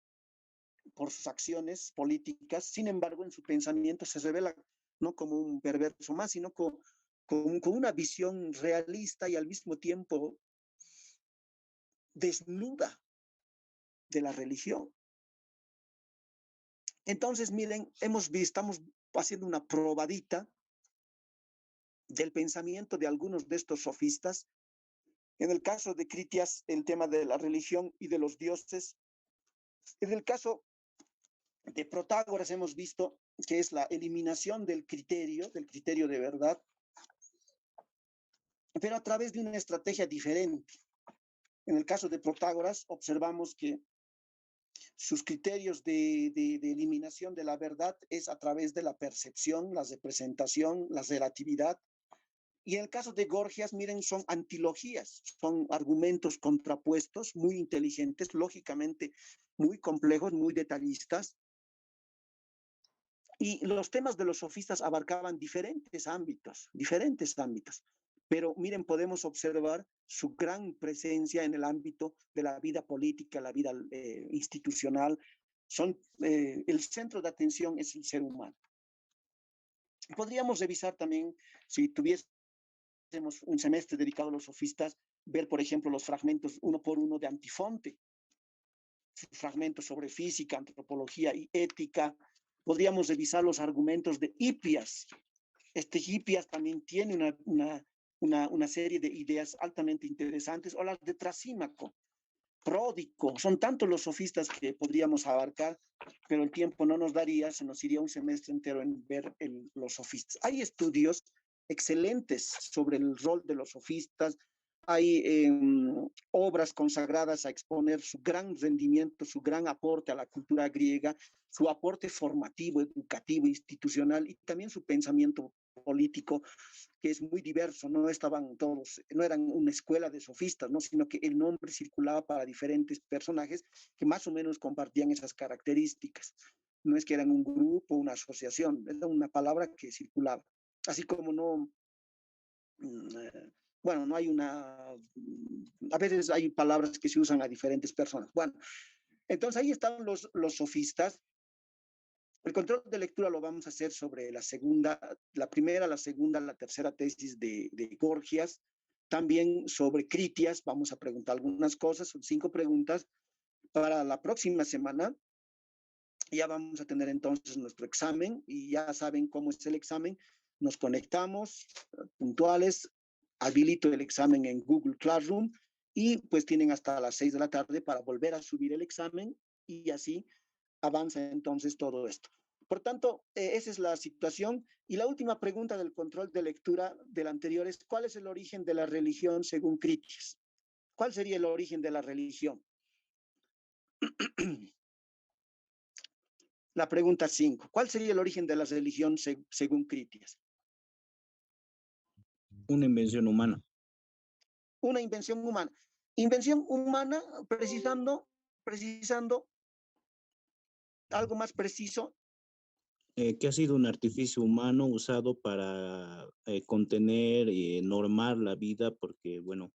Speaker 2: por sus acciones políticas. Sin embargo, en su pensamiento se revela no como un perverso más, sino con una visión realista y al mismo tiempo desnuda de la religión. Entonces, miren, estamos haciendo una probadita del pensamiento de algunos de estos sofistas. En el caso de Critias, el tema de la religión y de los dioses. En el caso de Protágoras hemos visto que es la eliminación del criterio de verdad, pero a través de una estrategia diferente. En el caso de Protágoras, observamos que sus criterios de eliminación de la verdad es a través de la percepción, la representación, la relatividad. Y en el caso de Gorgias, miren, son antilogías, son argumentos contrapuestos, muy inteligentes, lógicamente muy complejos, muy detallistas. Y los temas de los sofistas abarcaban diferentes ámbitos. Pero miren, podemos observar su gran presencia en el ámbito de la vida política, la vida institucional. El centro de atención es el ser humano. Podríamos revisar también, si tuviésemos un semestre dedicado a los sofistas, ver, por ejemplo, los fragmentos uno por uno de Antifonte, fragmentos sobre física, antropología y ética. Podríamos revisar los argumentos de Hipias. Hipias también tiene una serie de ideas altamente interesantes, o las de Trasímaco, Pródico. Son tantos los sofistas que podríamos abarcar, pero el tiempo no nos daría, se nos iría un semestre entero en ver los sofistas. Hay estudios excelentes sobre el rol de los sofistas, hay obras consagradas a exponer su gran rendimiento, su gran aporte a la cultura griega, su aporte formativo, educativo, institucional y también su pensamiento político, que es muy diverso. No eran una escuela de sofistas, ¿no? Sino que el nombre circulaba para diferentes personajes que más o menos compartían esas características. No es que eran un grupo, una asociación, era una palabra que circulaba. Así como no hay a veces hay palabras que se usan a diferentes personas. Bueno, entonces ahí están los sofistas. El control de lectura lo vamos a hacer sobre la primera, la segunda, la tercera tesis de Gorgias. También sobre Critias, vamos a preguntar algunas cosas, son 5 preguntas. Para la próxima semana ya vamos a tener entonces nuestro examen y ya saben cómo es el examen. Nos conectamos puntuales, habilito el examen en Google Classroom y pues tienen hasta las 6 de la tarde para volver a subir el examen y así avanza entonces todo esto. Por tanto, esa es la situación. Y la última pregunta del control de lectura del anterior es, ¿cuál es el origen de la religión según Critias? ¿Cuál sería el origen de la religión? La pregunta 5. ¿Cuál sería el origen de la religión según Critias?
Speaker 7: Una invención humana.
Speaker 2: una invención humana. Invención humana precisando algo más preciso.
Speaker 7: Que ha sido un artificio humano usado para contener y normar la vida, porque, bueno,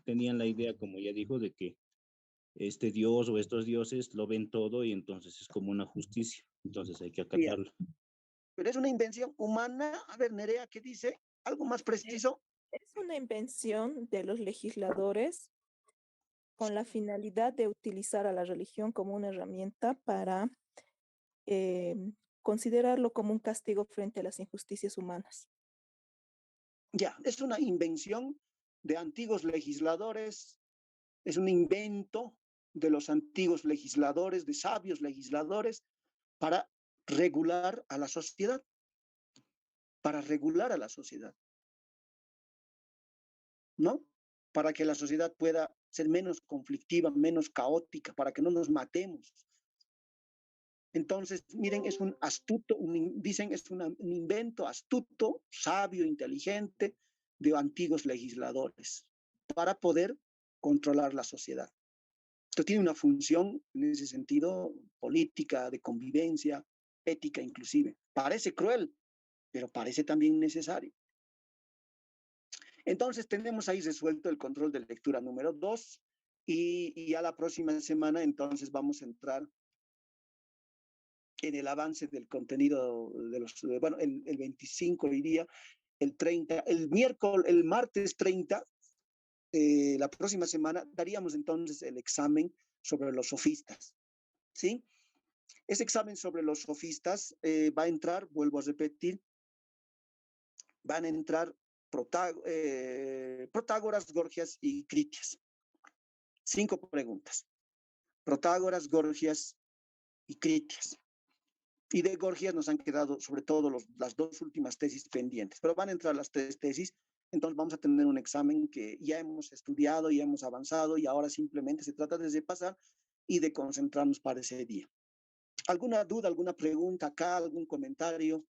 Speaker 7: tenían la idea, como ya dijo, de que este dios o estos dioses lo ven todo y entonces es como una justicia, entonces hay que acatarlo.
Speaker 2: Pero es una invención humana. A ver, Nerea, ¿qué dice? ¿Algo más preciso?
Speaker 5: Es una invención de los legisladores con la finalidad de utilizar a la religión como una herramienta para considerarlo como un castigo frente a las injusticias humanas.
Speaker 2: Ya, es una invención de antiguos legisladores, es un invento de los antiguos legisladores, de sabios legisladores, para regular a la sociedad, para regular a la sociedad, ¿no? Para que la sociedad pueda ser menos conflictiva, menos caótica, para que no nos matemos. Entonces, miren, es un astuto, dicen, es un invento astuto, sabio, inteligente de antiguos legisladores para poder controlar la sociedad. Esto tiene una función en ese sentido política, de convivencia, ética inclusive. Parece cruel, pero parece también necesario. Entonces tenemos ahí resuelto el control de lectura número 2 y a la próxima semana entonces vamos a entrar en el avance del contenido de los, bueno, el 25 iría, el 30, el martes 30, la próxima semana, daríamos entonces el examen sobre los sofistas, ¿sí? Ese examen sobre los sofistas va a entrar, vuelvo a repetir, van a entrar Protágoras, Gorgias y Critias. 5 preguntas. Protágoras, Gorgias y Critias. Y de Gorgias nos han quedado sobre todo las 2 últimas tesis pendientes, pero van a entrar las 3 tesis, entonces vamos a tener un examen que ya hemos estudiado, ya hemos avanzado y ahora simplemente se trata de repasar y de concentrarnos para ese día. ¿Alguna duda, alguna pregunta acá, algún comentario?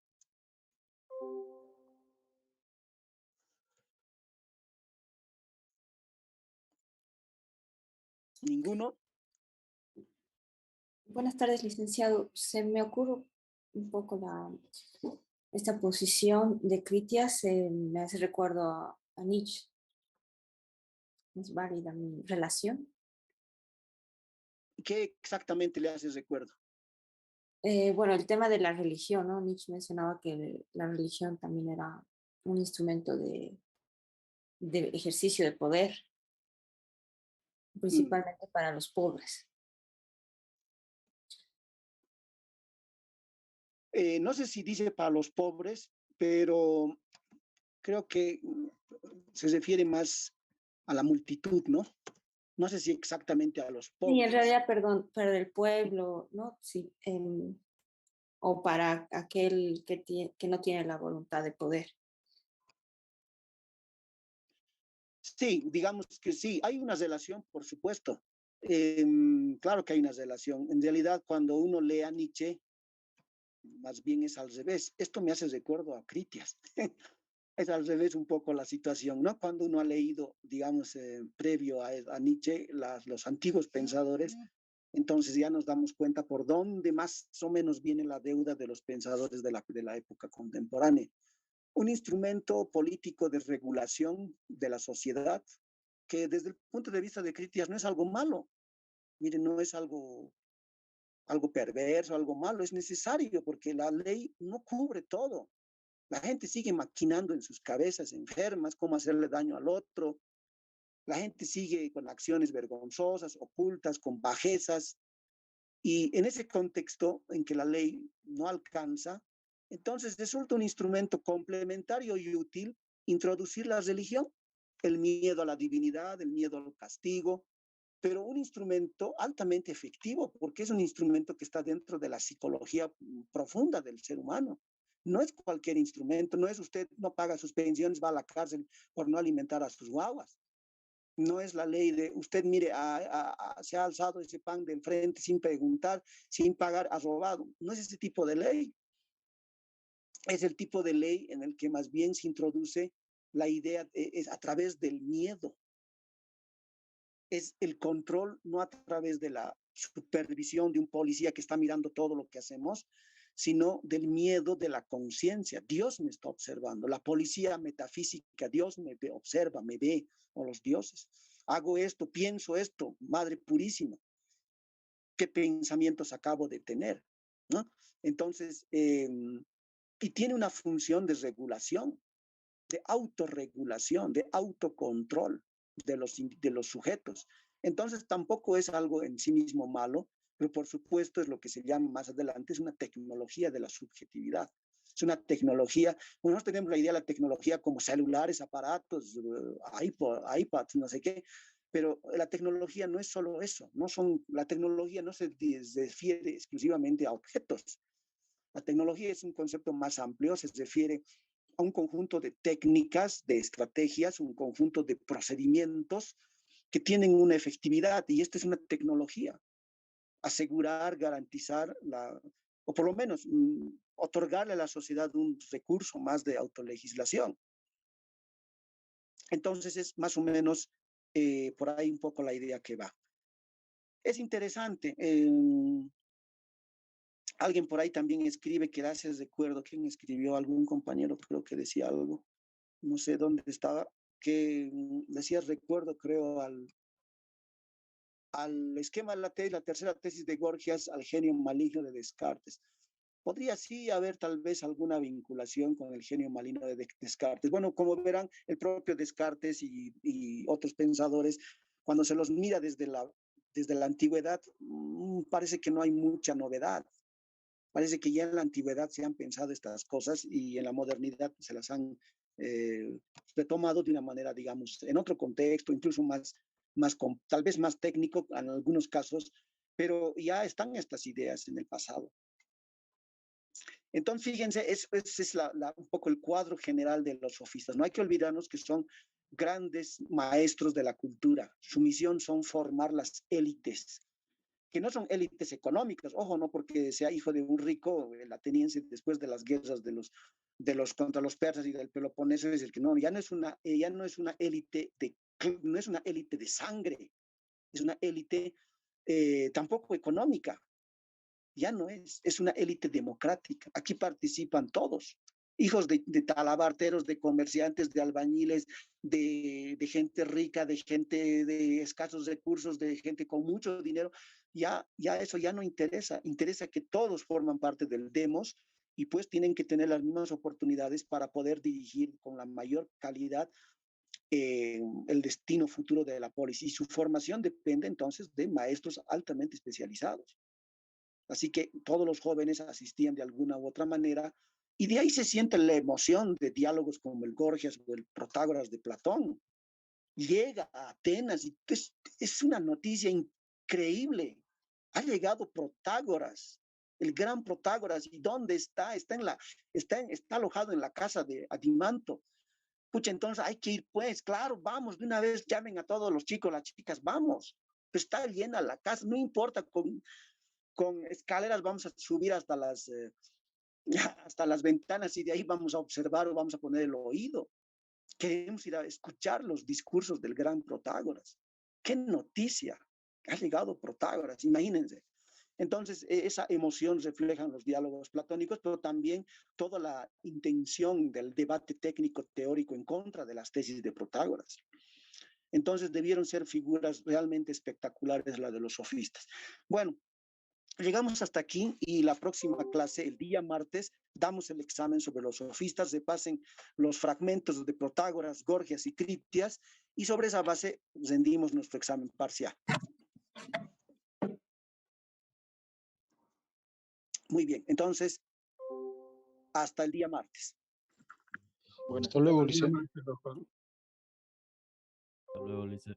Speaker 2: ¿Ninguno?
Speaker 8: Buenas tardes, licenciado. Se me ocurre un poco esta posición de Critias, me hace recuerdo a Nietzsche. ¿Es válida mi relación?
Speaker 2: ¿Qué exactamente le hace recuerdo?
Speaker 8: Bueno, el tema de la religión, ¿no? Nietzsche mencionaba que la religión también era un instrumento de ejercicio de poder, principalmente para los pobres.
Speaker 2: No sé si dice para los pobres, pero creo que se refiere más a la multitud, ¿no? No sé si exactamente a los pobres.
Speaker 8: Sí, en realidad, perdón, para el pueblo, ¿no? Sí, o para aquel que no tiene la voluntad de poder.
Speaker 2: Sí, digamos que sí, hay una relación, por supuesto. Claro que hay una relación. En realidad, cuando uno lee a Nietzsche, más bien es al revés. Esto me hace recuerdo a Critias. Es al revés un poco la situación, ¿no? Cuando uno ha leído, digamos, previo a Nietzsche, los antiguos pensadores, entonces ya nos damos cuenta por dónde más o menos viene la deuda de los pensadores de la época contemporánea. Un instrumento político de regulación de la sociedad que desde el punto de vista de Critias no es algo malo. Miren, no es algo perverso, algo malo, es necesario porque la ley no cubre todo. La gente sigue maquinando en sus cabezas enfermas cómo hacerle daño al otro. La gente sigue con acciones vergonzosas, ocultas, con bajezas. Y en ese contexto en que la ley no alcanza, entonces resulta un instrumento complementario y útil introducir la religión, el miedo a la divinidad, el miedo al castigo, pero un instrumento altamente efectivo porque es un instrumento que está dentro de la psicología profunda del ser humano. No es cualquier instrumento, no es usted no paga sus pensiones, va a la cárcel por no alimentar a sus guaguas. No es la ley de usted, mire, se ha alzado ese pan del frente sin preguntar, sin pagar, ha robado. No es ese tipo de ley. Es el tipo de ley en el que más bien se introduce la idea es a través del miedo. Es el control, no a través de la supervisión de un policía que está mirando todo lo que hacemos, sino del miedo de la conciencia. Dios me está observando. La policía metafísica, Dios me ve, observa, me ve, o los dioses. Hago esto, pienso esto, Madre Purísima. ¿Qué pensamientos acabo de tener? ¿No? Entonces, y tiene una función de regulación, de autorregulación, de autocontrol de los sujetos. Entonces, tampoco es algo en sí mismo malo, pero por supuesto es lo que se llama más adelante, es una tecnología de la subjetividad. Es una tecnología, bueno, nosotros tenemos la idea de la tecnología como celulares, aparatos, iPads, no sé qué, pero la tecnología no es solo eso, la tecnología no se refiere exclusivamente a objetos. La tecnología es un concepto más amplio, se refiere a un conjunto de técnicas, de estrategias, un conjunto de procedimientos que tienen una efectividad, y esta es una tecnología. Asegurar, garantizar, o por lo menos otorgarle a la sociedad un recurso más de autolegislación. Entonces es más o menos por ahí un poco la idea que va. Es interesante. Alguien por ahí también escribe que gracias, recuerdo, ¿quién escribió? Algún compañero creo que decía algo, no sé dónde estaba, que decía, recuerdo, creo, al esquema de la tercera tesis de Gorgias, al genio maligno de Descartes. Podría sí haber tal vez alguna vinculación con el genio maligno de Descartes. Bueno, como verán, el propio Descartes y otros pensadores, cuando se los mira desde la antigüedad, parece que no hay mucha novedad. Parece que ya en la antigüedad se han pensado estas cosas y en la modernidad se las han retomado de una manera, digamos, en otro contexto, incluso tal vez más técnico en algunos casos, pero ya están estas ideas en el pasado. Entonces, fíjense, ese es un poco el cuadro general de los sofistas. No hay que olvidarnos que son grandes maestros de la cultura. Su misión son formar las élites, que no son élites económicas, ojo, no porque sea hijo de un rico, el ateniense, después de las guerras contra los persas y del Peloponeso, es decir, que no, ya no es una élite no es una élite de sangre, es una élite tampoco económica, ya no es una élite democrática. Aquí participan todos, hijos de talabarteros, de comerciantes, de albañiles, de gente rica, de gente de escasos recursos, de gente con mucho dinero. Ya eso ya no interesa, interesa que todos forman parte del demos y pues tienen que tener las mismas oportunidades para poder dirigir con la mayor calidad el destino futuro de la polis. Y su formación depende entonces de maestros altamente especializados. Así que todos los jóvenes asistían de alguna u otra manera y de ahí se siente la emoción de diálogos como el Gorgias o el Protágoras de Platón. Llega a Atenas y es una noticia increíble. Ha llegado Protágoras, el gran Protágoras. ¿Y dónde está? Está alojado en la casa de Adimanto. Pucha, entonces hay que ir, pues, claro, vamos, de una vez llamen a todos los chicos, las chicas, vamos. Está llena la casa, no importa, con escaleras vamos a subir hasta las ventanas y de ahí vamos a observar o vamos a poner el oído. Queremos ir a escuchar los discursos del gran Protágoras. ¡Qué noticia! Ha llegado Protágoras, imagínense. Entonces, esa emoción refleja en los diálogos platónicos, pero también toda la intención del debate técnico teórico en contra de las tesis de Protágoras. Entonces, debieron ser figuras realmente espectaculares las de los sofistas. Bueno, llegamos hasta aquí y la próxima clase, el día martes, damos el examen sobre los sofistas, repasen los fragmentos de Protágoras, Gorgias y Critias y sobre esa base rendimos nuestro examen parcial. Muy bien, entonces, hasta el día martes.
Speaker 9: Bueno, hasta luego,
Speaker 6: Hasta
Speaker 9: Ulises.
Speaker 6: luego, Ulises.
Speaker 10: Hasta luego, Ulises.